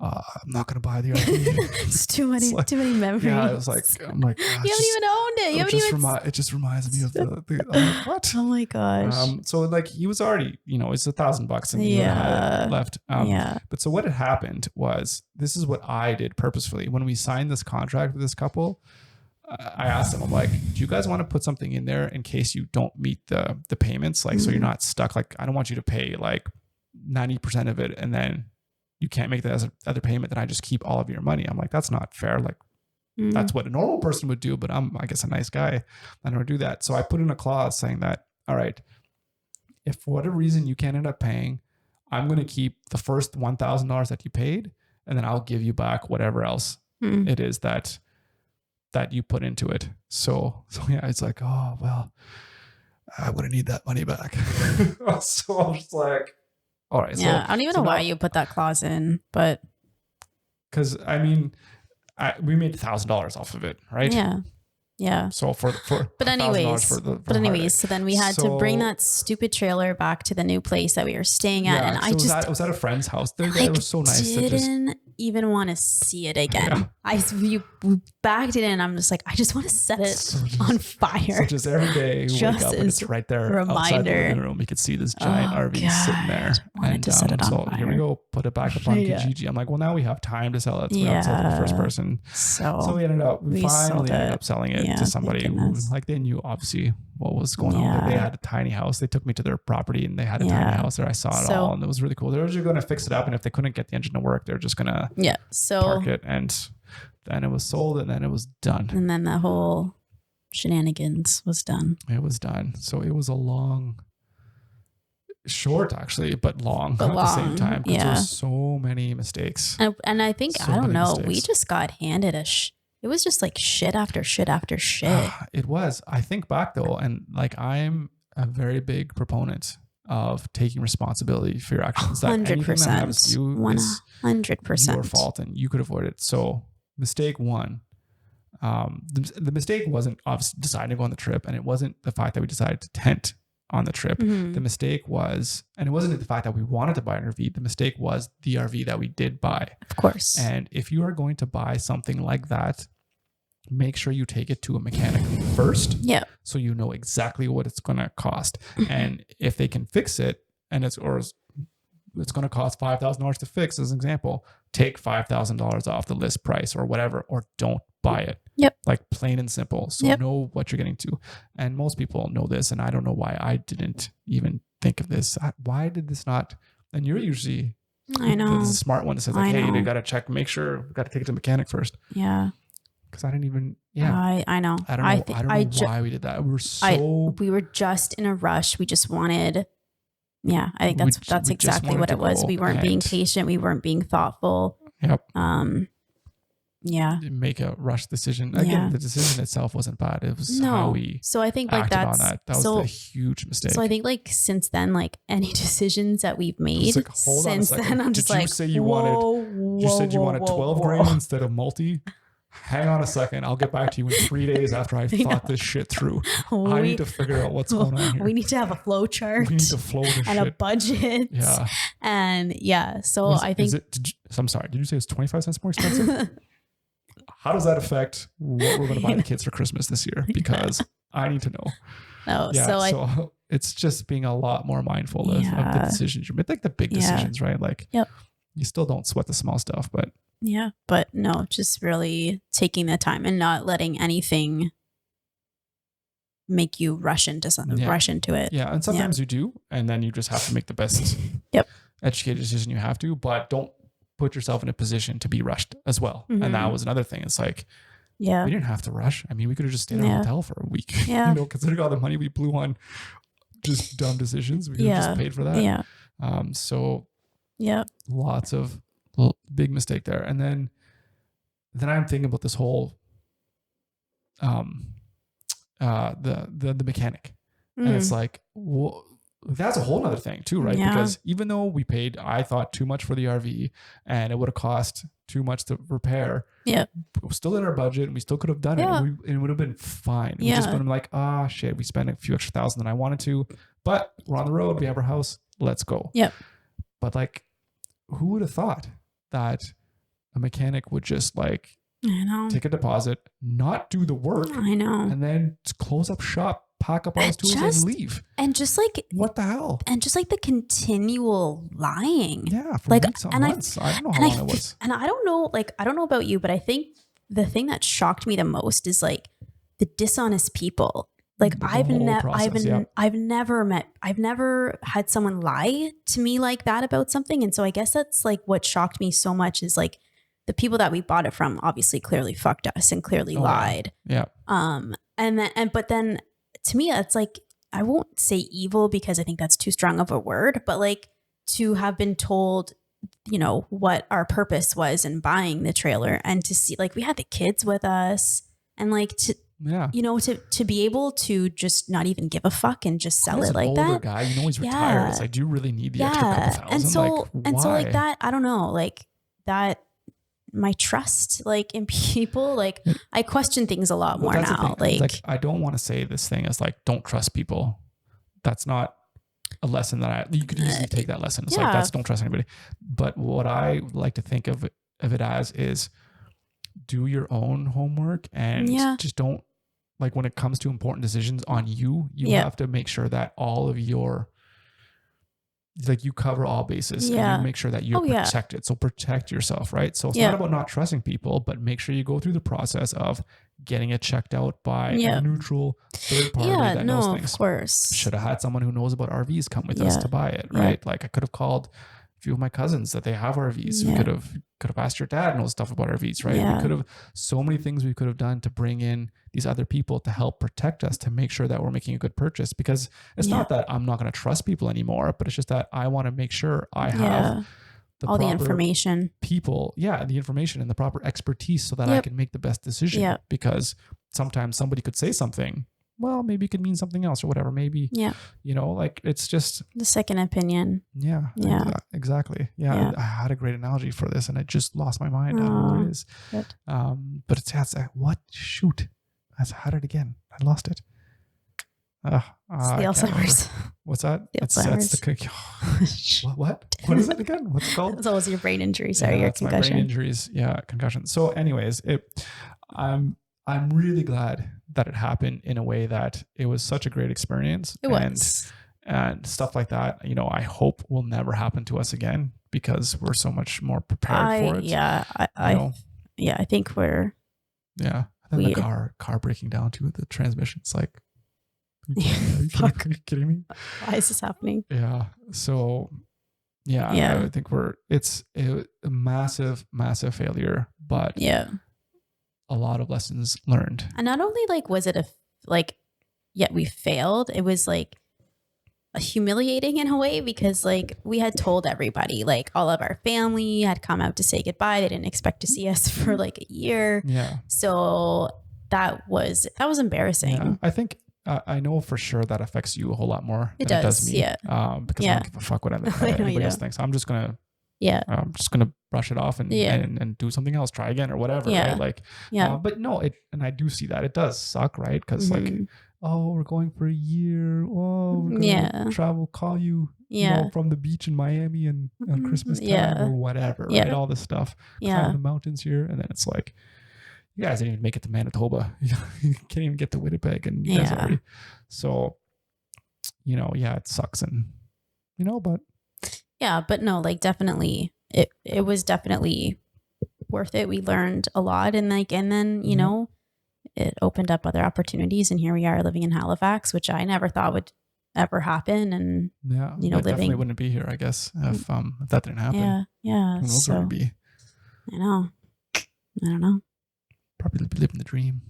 I'm not gonna buy the RV. It's too many memories. Yeah, it was like, I'm like, you haven't even owned it. It just reminds me of the I'm like, what? Oh my gosh. So like he was already, it's $1,000 and he had left. But so what had happened was, this is what I did purposefully when we signed this contract with this couple. I asked them, I'm like, do you guys want to put something in there in case you don't meet the payments? Like, so you're not stuck. Like, I don't want you to pay like 90% of it and then you can't make that as other payment, then I just keep all of your money. I'm like, that's not fair. Like, that's what a normal person would do, but I'm, I guess, a nice guy. I don't do that. So I put in a clause saying that, all right, if for whatever reason you can't end up paying, I'm going to keep the first $1,000 that you paid, and then I'll give you back whatever else it is that you put into it. So yeah, it's like, oh, well, I wouldn't need that money back. So I was just like, all right. Yeah, I don't even know why you put that clause in, but because I mean, we made $1,000 off of it, right? Yeah. So but anyways, so then we had to bring that stupid trailer back to the new place that we were staying at, and I just was at a friend's house. It was so nice. Didn't even want to see it again. You backed it in, and I'm just like, I just want to set it on fire. So just every day we wake up and it's right there outside the living room. You could see this giant RV sitting there. Wanted to set it on fire. Here we go, put it back up on Kijiji. I'm like, well, now we have time to sell it. So we don't sell it to the first person. So we finally ended up selling it to somebody who, like, they knew obviously what was going on. They had a tiny house. They took me to their property and they had a tiny house there. I saw it all and it was really cool. They were just going to fix it up, and if they couldn't get the engine to work, they're just going to park it, and then it was sold, and then it was done. And then the whole shenanigans was done. It was done. So it was a short actually, but long at the same time, because there were so many mistakes. And I think, I don't know, we just got handed it was just like shit after shit after shit. It was. I think back though, and like, I'm a very big proponent of taking responsibility for your actions. 100%. Anything that happens to you is 100% your fault, and you could avoid it. So mistake one. The mistake wasn't obviously deciding to go on the trip, and it wasn't the fact that we decided to tent on the trip. The mistake was, and it wasn't the fact that we wanted to buy an RV. The mistake was the RV that we did buy. Of course. And if you are going to buy something like that, make sure you take it to a mechanic first. Yeah. So you know exactly what it's going to cost. And if they can fix it, and it's going to cost $5,000 to fix, as an example, take $5,000 off the list price or whatever, or don't buy it. Yep. Like plain and simple. So know what you're getting to. And most people know this, and I don't know why I didn't even think of this. Why did this not? And you're usually the smart one that says like, hey, you got to check, make sure, got to take it to the mechanic first. Yeah. Because I didn't even, I know. I don't know why we did that. We were just in a rush. We just wanted, I think that's exactly what it was. We weren't being patient. We weren't being thoughtful. Yep. Make a rush decision. Again, the decision itself wasn't bad. It was how we so I think like acted on that. That was a huge mistake. So I think like since then, like any decisions that we've made like, since then, I'm just did like, you say you wanted 12 grand instead of multi? Hang on a second. I'll get back to you in 3 days after I've thought this shit through. I need to figure out what's going on here. We need to have a flow chart. We need to flow this and shit. A budget. Yeah. And so I think. I'm sorry. Did you say it's 25 cents more expensive? How does that affect what we're going to buy the kids for Christmas this year? Because I need to know. No. Yeah, so it's just being a lot more mindful of the decisions you make, like the big decisions, right? Like you still don't sweat the small stuff, but. Yeah, but no, just really taking the time and not letting anything make you rush into it. Yeah, and sometimes you do, and then you just have to make the best educated decision you have to, but don't put yourself in a position to be rushed as well. And that was another thing. It's like, we didn't have to rush. I mean, we could have just stayed in a hotel for a week. Yeah. Considering all the money we blew on just dumb decisions, we could have just paid for that. Yeah. Lots of big mistake there. And then I'm thinking about this whole the mechanic. And it's like, well, that's a whole other thing too, right? Because even though we paid, I thought, too much for the RV and it would have cost too much to repair, it was still in our budget and we still could have done it, and it would have been fine. We just been like, shit, we spent a few extra thousand than I wanted to, but we're on the road, we have our house, let's go. But like, who would have thought that a mechanic would just like take a deposit, not do the work, and then close up shop, pack up all his tools and leave? And just like, what the hell? And just like the continual lying. Yeah, for like weeks on months. I don't know how long it was. And I don't know about you, but I think the thing that shocked me the most is like the dishonest people. Like I've never had someone lie to me like that about something. And so I guess that's like what shocked me so much is like the people that we bought it from obviously clearly fucked us and clearly lied. Yeah. But then to me, it's like, I won't say evil because I think that's too strong of a word, but like to have been told, what our purpose was in buying the trailer, and to see, like, we had the kids with us, and like to be able to just not even give a fuck and just sell it like that. Guy, he's retired. It's like, do you really need the extra couple thousand? And so like that, I don't know, like that, my trust like in people, like I question things a lot more now. Like I don't want to say this thing as like, don't trust people. That's not a lesson that you could easily take that lesson. It's like, don't trust anybody. But what I like to think of it as is do your own homework and just don't, like, when it comes to important decisions on you have to make sure that all of your, like, you cover all bases and you make sure that you're protected. So protect yourself, right? So it's not about not trusting people, but make sure you go through the process of getting it checked out by a neutral third party that knows things. Of course. Should have had someone who knows about RVs come with us to buy it, right? Like, I could have called a few of my cousins that they have RVs. We could have asked your dad knows stuff about RVs, right? We could have so many things we could have done to bring in these other people to help protect us, to make sure that we're making a good purchase. Because it's not that I'm not going to trust people anymore, but it's just that I want to make sure I have all the information, the information and the proper expertise so that I can make the best decision. Because sometimes somebody could say something, well, maybe it could mean something else or whatever. Maybe, like, it's just the second opinion. Yeah. Exactly. Yeah. I had a great analogy for this and I just lost my mind. I don't know what it is. But it's like, what? Shoot. I had it again. I lost it. It's the Alzheimer's. What's that? It's the what is it again? What's it called? It's always your brain injury. Sorry, your concussion. My brain injuries. Yeah, concussion. So, anyways, I'm really glad that it happened in a way that it was such a great experience. It was. And stuff like that. You know, I hope will never happen to us again because we're so much more prepared for it. Yeah, I think we're. Yeah, and then the car breaking down to the transmission. It's like. Are you kidding me? Why is this happening? Yeah. So, I think it's a massive, massive failure, but a lot of lessons learned. And not only was it we failed. It was humiliating in a way because we had told everybody, all of our family had come out to say goodbye. They didn't expect to see us for a year. Yeah. So that was embarrassing. Yeah. I think. I know for sure that affects you a whole lot more than it does me. Yeah. Because I don't give a fuck what anybody else thinks. I'm just gonna brush it off and do something else, try again or whatever. Yeah. Right? But no, and I do see that it does suck, right? Because we're going for a year. Oh, we're gonna travel, call you, from the beach in Miami and on Christmas time or whatever, right? All this stuff. Climb the mountains here, and then it's like. You guys didn't even make it to Manitoba. You can't even get to Winnipeg, and you guys already. So, it sucks, and but but no, definitely, it was definitely worth it. We learned a lot, and then it opened up other opportunities, and here we are living in Halifax, which I never thought would ever happen, and living definitely wouldn't be here, I guess, if that didn't happen. Who knows where we'd be? I don't know. Probably be living the dream.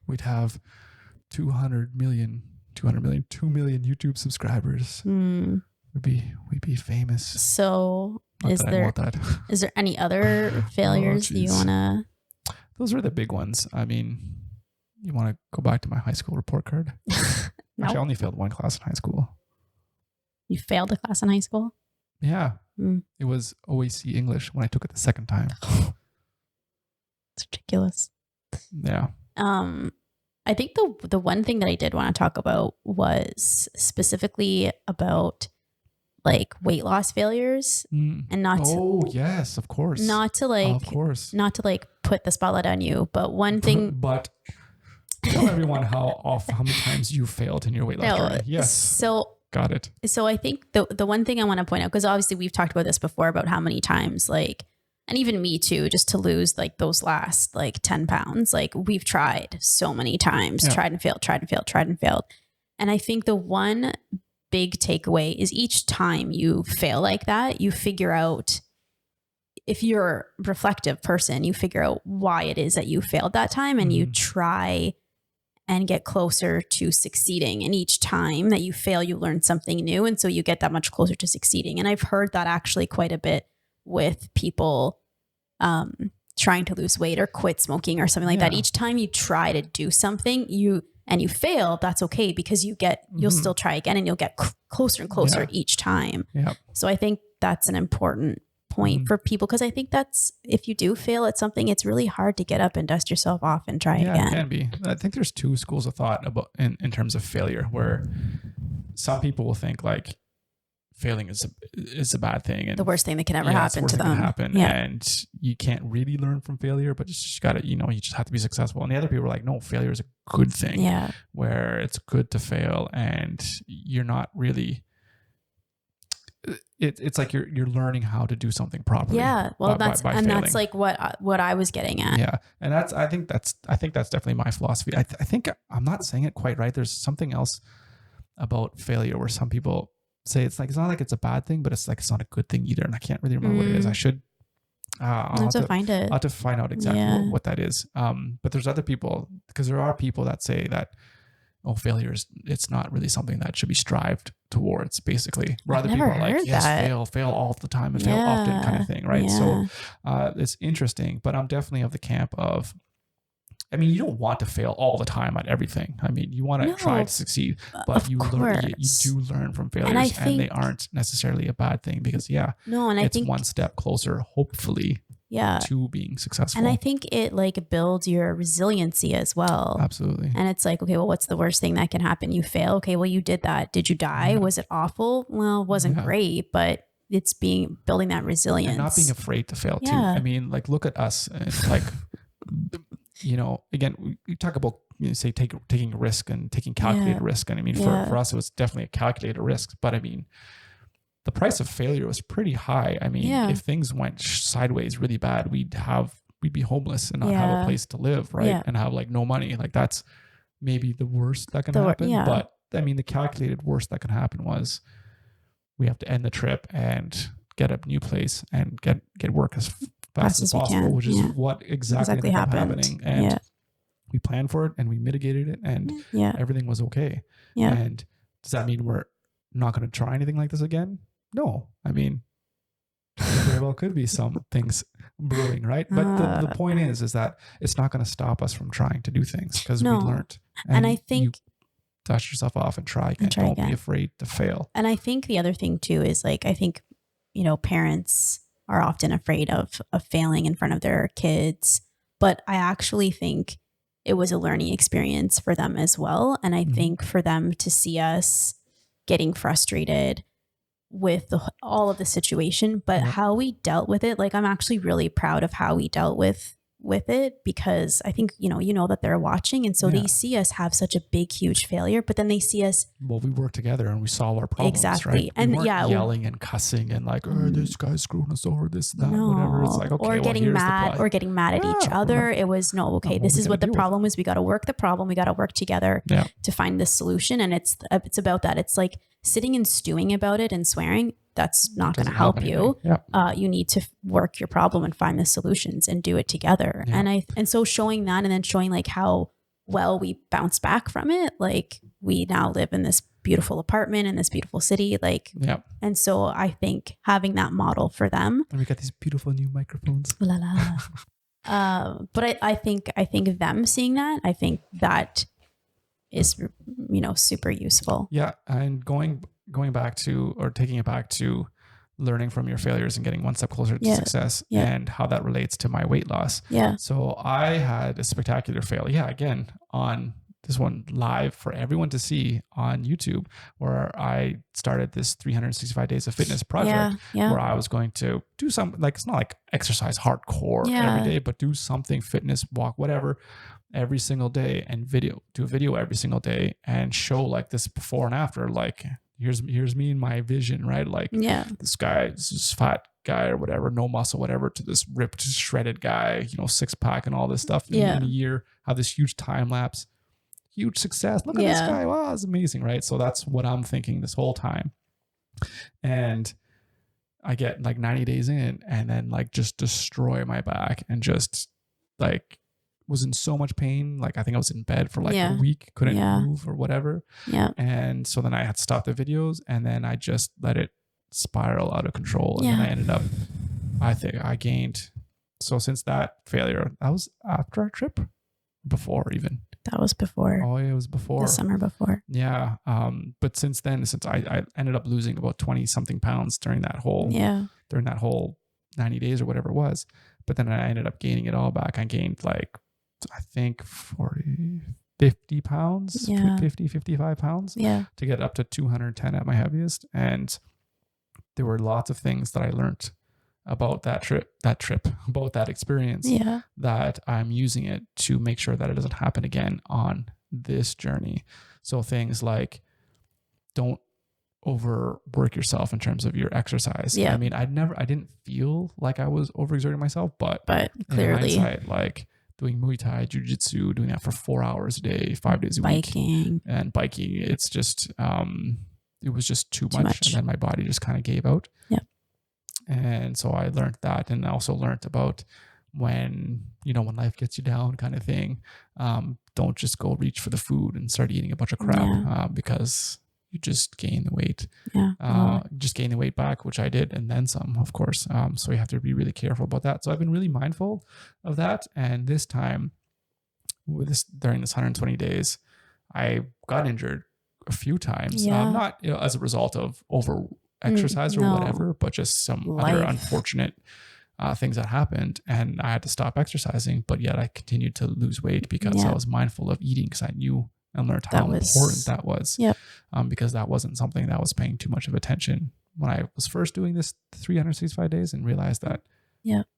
We'd have 2 million YouTube subscribers. We'd be famous. So is there any other failures that you want to? Those are the big ones. I mean, you want to go back to my high school report card? No. Actually, I only failed one class in high school. You failed a class in high school? Yeah. It was OAC English when I took it the second time. It's ridiculous. Yeah. I think the one thing that I did want to talk about was specifically about weight loss failures and not yes, of course. Not to put the spotlight on you, but one thing. But tell everyone how many times you failed in your weight loss journey. Yes. So got it. So I think the one thing I want to point out, because obviously we've talked about this before about how many times and even me too, just to lose those last 10 pounds, we've tried so many times, tried and failed. And I think the one big takeaway is each time you fail like that, you figure out, if you're a reflective person, you figure out why it is that you failed that time, and you try and get closer to succeeding. And each time that you fail, you learn something new. And so you get that much closer to succeeding. And I've heard that actually quite a bit with people trying to lose weight or quit smoking or something like that. Each time you try to do something, you fail, that's okay, because you'll still try again, and you'll get closer and closer each time. Yeah. So I think that's an important point for people, because I think that's, if you do fail at something, it's really hard to get up and dust yourself off and try again. It can be. I think there's two schools of thought about in terms of failure, where some people will think failing is a bad thing, and the worst thing that can ever happen to them. And you can't really learn from failure, but you just gotta, you just have to be successful. And the other people are like, no, failure is a good thing. Yeah. Where it's good to fail, and you're not really. It's like you're learning how to do something properly. Yeah. Well, that's what I was getting at. Yeah, and I think that's definitely my philosophy. I think I'm not saying it quite right. There's something else about failure where some people say it's not like it's a bad thing, but it's not a good thing either. And I can't really remember what it is. I should. I'll have to find it. I'll have to find out exactly what that is. But there's other people, because there are people that say that, failure it's not really something that should be strived towards, basically. Where other people are like, yes, fail all the time and fail often, kind of thing, right? Yeah. So it's interesting, but I'm definitely of the camp of, you don't want to fail all the time at everything. You want to try to succeed, but you do learn from failures, and they aren't necessarily a bad thing, because it's one step closer, hopefully, to being successful. And I think it like builds your resiliency as well. Absolutely. And it's like, okay, well, what's the worst thing that can happen? You fail. Okay, well, you did that. Did you die? Was it awful? Well, it wasn't great, but it's building that resilience. And not being afraid to fail too. I mean, like, look at us. And like, you know, again, we talk about, you know, say taking a risk and taking calculated risk. And I mean, for us, it was definitely a calculated risk. But I mean, the price of failure was pretty high. I mean, if things went sideways really bad, we'd be homeless and not have a place to live, right? And have like no money. Like that's maybe the worst that can happen. But I mean, the calculated worst that can happen was we have to end the trip and get a new place and get work as fast as possible, which is what exactly happened. Happening. And we planned for it and we mitigated it and everything was okay. And does that mean we're not going to try anything like this again? No. I mean, there very well could be some things brewing, right? But the point is that it's not going to stop us from trying to do things because we learned. And I think you dust yourself off and try again. Don't be afraid to fail. And I think the other thing too is like, I think, you know, parents are often afraid of failing in front of their kids, but I actually think it was a learning experience for them as well. And I think for them to see us getting frustrated with all of the situation, but how we dealt with it, like I'm actually really proud of how we dealt with it, because I think, you know that they're watching. And so they see us have such a big, huge failure, but then they see us. Well, we work together and we solve our problems. Exactly. Right? And yelling and cussing and like, oh, this guy's screwing us over, this, that, whatever. It's like, okay, or getting mad at each other. It was this is what the problem is. We got to work the problem. We got to work together to find the solution. And it's about that. It's like sitting and stewing about it and swearing. That's not going to help you. You need to work your problem and find the solutions and do it together. And so showing that, and then showing like how well we bounce back from it. Like we now live in this beautiful apartment in this beautiful city. Like, and so I think having that model for them. And we got these beautiful new microphones. La la. But I think them seeing that, I think that is, you know, super useful. Yeah. And going back to, or taking it back to learning from your failures and getting one step closer to success and how that relates to my weight loss. So I had a spectacular fail. Again, on this one live for everyone to see on YouTube, where I started this 365 days of fitness project where I was going to do something like, it's not like exercise hardcore every day, but do something, fitness, walk, whatever, every single day, and do a video every single day and show like this before and after, like, here's me and my vision, right? Like this fat guy or whatever, no muscle, whatever, to this ripped, shredded guy, you know, 6-pack and all this stuff in a year, have this huge time lapse, huge success. Look at this guy. Wow, it's amazing, right? So that's what I'm thinking this whole time. And I get like 90 days in and then like just destroy my back and just like was in so much pain. Like I think I was in bed for like a week, couldn't move or whatever. And so then I had to stop the videos and then I just let it spiral out of control. And then I ended up, I think I gained. So since that failure, that was after our trip, before even. That was before. Oh, it was before. The summer before. Yeah. But since then, since I ended up losing about 20 something pounds during that whole 90 days or whatever it was. But then I ended up gaining it all back. I gained like, I think 50 pounds, 50, 55 pounds to get up to 210 at my heaviest. And there were lots of things that I learned about that trip, about that experience, that I'm using it to make sure that it doesn't happen again on this journey. So things like, don't overwork yourself in terms of your exercise. I mean, I didn't feel like I was overexerting myself, but clearly, in hindsight, like doing Muay Thai, Jiu-Jitsu, doing that for 4 hours a day, 5 days a week, and biking, it's just, it was just too much. And then my body just kind of gave out. And so I learned that, and I also learned about when life gets you down kind of thing. Don't just go reach for the food and start eating a bunch of crap because you just gain the weight. Just gain the weight back, which I did, and then some, of course. So you have to be really careful about that. So I've been really mindful of that. And this time, during this 120 days, I got injured a few times. Not as a result of over exercise or whatever, but just some other unfortunate things that happened, and I had to stop exercising, but yet I continued to lose weight because I was mindful of eating, because I knew and learned how important that was. Because that wasn't something that I was paying too much of attention when I was first doing this 365 days, and realized that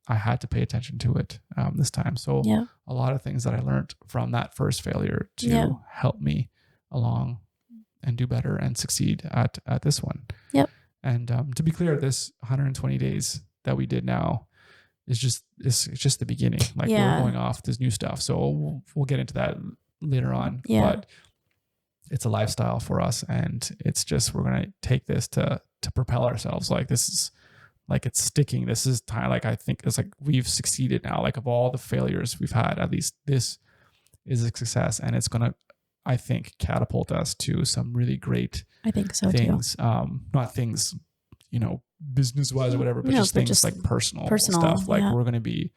I had to pay attention to it this time. So a lot of things that I learned from that first failure to help me along and do better and succeed at this one. And to be clear, this 120 days that we did now is just the beginning. Like we're going off this new stuff. So we'll get into that later on. But it's a lifestyle for us, and it's just, we're going to take this to propel ourselves. Like this is like, it's sticking. This is time. Like, I think it's like we've succeeded now. Like of all the failures we've had, at least this is a success, and it's going to, I think, catapult us to some really great things. Not things, business wise or whatever, but just things like personal stuff. Like we're going to be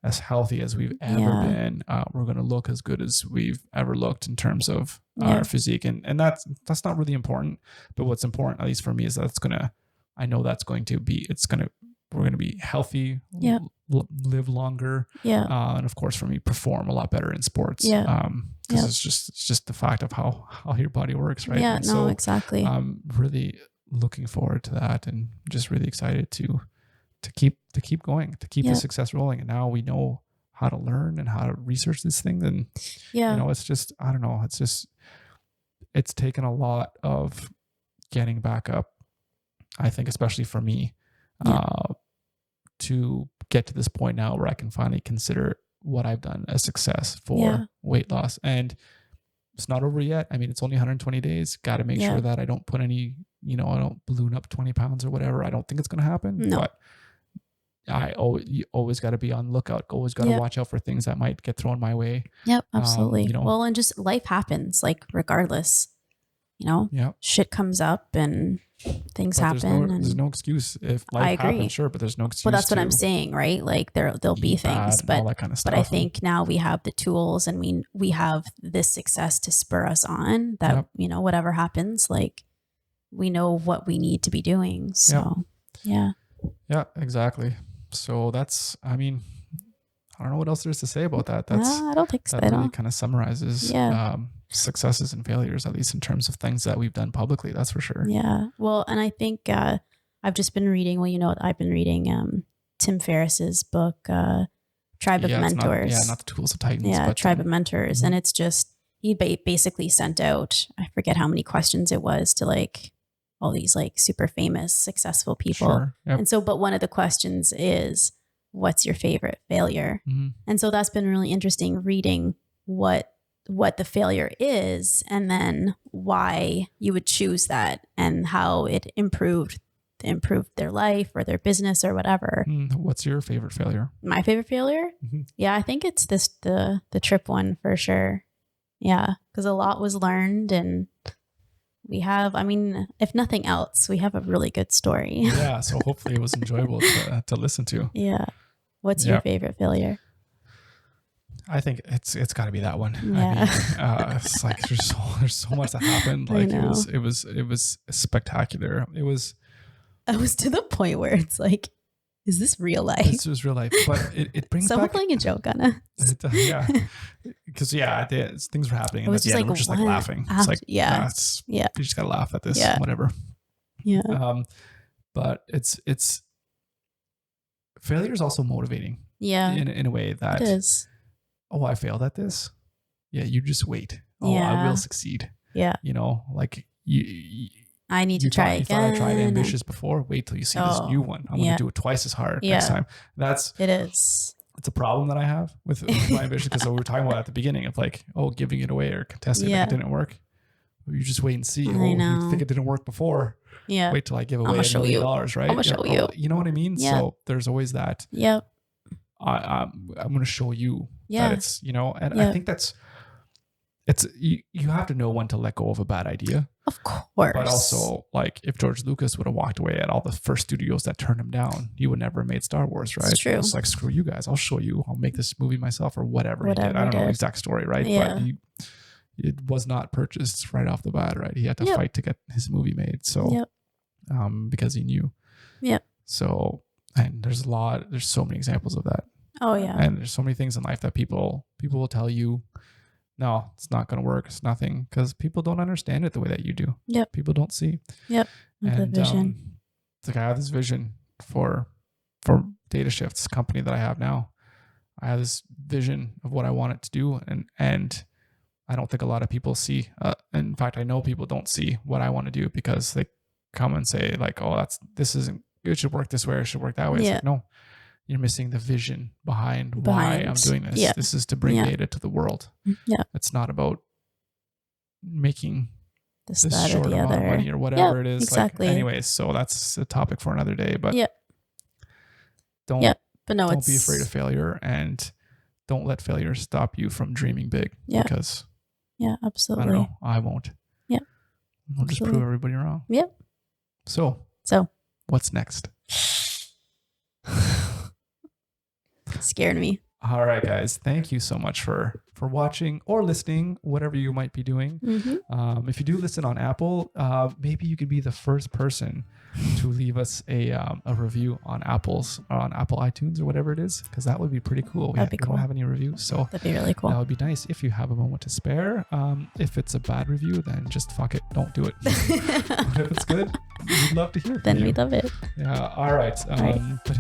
as healthy as we've ever been. We're going to look as good as we've ever looked in terms of our physique. And that's not really important, but what's important, at least for me, is that we're going to be healthy, live longer. And of course for me, perform a lot better in sports. Because it's just the fact of how your body works. Right. Yeah, no, exactly. I'm really looking forward to that, and just really excited to keep going, to keep the success rolling. And now we know how to learn and how to research this thing. And, it's just, I don't know, it's taken a lot of getting back up, I think, especially for me, to get to this point now where I can finally consider what I've done a success for weight loss. And it's not over yet. I mean, it's only 120 days. Got to make sure that I don't put any, I don't balloon up 20 pounds or whatever. I don't think it's going to happen, but you always got to be on lookout. Always got to watch out for things that might get thrown my way. Yep, absolutely. Well, and just life happens, like regardless, shit comes up and things happen. There's no excuse if life happens, sure, but there's no excuse. Well, that's what I'm saying, right? Like there'll be things, but all that kind of stuff. But I think now we have the tools, and we have this success to spur us on. That whatever happens, like we know what we need to be doing. So yeah, exactly. So that's, I mean, I don't know what else there is to say about that. I don't think so. That really kind of summarizes successes and failures, at least in terms of things that we've done publicly. That's for sure. Yeah. Well, and I think I've just been reading, I've been reading Tim Ferriss's book, Tribe of Mentors. Not the Tools of Titans. Yeah, but Tribe of Mentors. Mm-hmm. And it's just, he basically sent out, I forget how many questions it was, to like all these like super famous, successful people. Sure. Yep. And so, but one of the questions is, what's your favorite failure? Mm-hmm. And so that's been really interesting, reading what the failure is, and then why you would choose that, and how it improved their life or their business or whatever. What's your favorite failure? My favorite failure? Mm-hmm. Yeah, I think it's the trip one for sure. Yeah, because a lot was learned, and we have, I mean, if nothing else, we have a really good story. Yeah, so hopefully it was enjoyable to listen to. Yeah. What's your favorite failure? I think it's got to be that one. Yeah. I mean, it's like there's so much that happened. Like it was spectacular. I was to the point where it's like, is this real life? This was real life, but it brings someone playing a joke on us. Because things were happening, and at the end we're just like laughing. It's like you just gotta laugh at this, whatever. Yeah. But it's failure is also motivating. Yeah. In a way that it is. Oh, I failed at this. Yeah, you just wait. Oh, I will succeed. Yeah. Like you I need to try again. You thought I tried ambitious before. Wait till you see this new one. I'm going to do it twice as hard next time. It's a problem that I have with my ambition, because we were talking about at the beginning of like, giving it away or contesting like it didn't work. You just wait and see. You think it didn't work before. Yeah. Wait till I give away $1 million, right? I'm going to show you. You know what I mean? Yeah. So there's always that. Yep. I'm going to show you that it's, and I think you have to know when to let go of a bad idea. Of course. But also, like, if George Lucas would have walked away at all the first studios that turned him down, he would never have made Star Wars, right? It's true. It's like, screw you guys. I'll show you. I'll make this movie myself, or whatever he did. I don't know the exact story, right? Yeah. But it was not purchased right off the bat, right? He had to fight to get his movie made. So, because he knew. Yeah. So And there's so many examples of that. Oh yeah. And there's so many things in life that people will tell you, no, it's not going to work. It's nothing, because people don't understand it the way that you do. Yep. People don't see. Yep. And the vision. It's like I have this vision for Data Shift's company that I have now. I have this vision of what I want it to do, and I don't think a lot of people see. In fact, I know people don't see what I want to do, because they come and say like, "Oh, this isn't. It should work this way, or it should work that way." It's like, no, you're missing the vision behind why I'm doing this. Yeah. This is to bring data to the world. Yeah, it's not about making this short amount of money or whatever it is. Exactly. Like, anyways, so that's a topic for another day. But don't be afraid of failure, and don't let failure stop you from dreaming big. Because absolutely. I don't know. I won't. Yeah. We'll just prove everybody wrong. Yep. So what's next? Scared me. All right, guys. Thank you so much for watching or listening, whatever you might be doing. Mm-hmm. If you do listen on Apple, maybe you could be the first person to leave us a review on Apple iTunes or whatever it is, because that would be pretty cool. We don't have any reviews, so that'd be really cool. That would be nice if you have a moment to spare. If it's a bad review, then just fuck it, don't do it. But if it's good, we'd love to hear from then you. we love it. Yeah. All right. But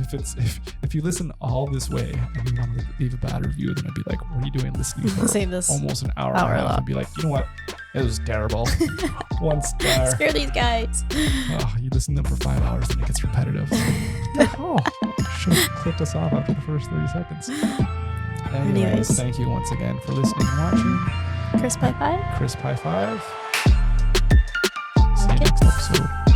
if you listen all this way and you want to leave a bad review, then I'd be like, what are you doing listening for almost an hour and a half? I'd be like, you know what? It was terrible. 1 star. Screw these guys. Oh, you listen to them for 5 hours and it gets repetitive. Should have clicked us off after the first 30 seconds. Anyways, thank you once again for listening and watching. Crisp high five. See you next episode.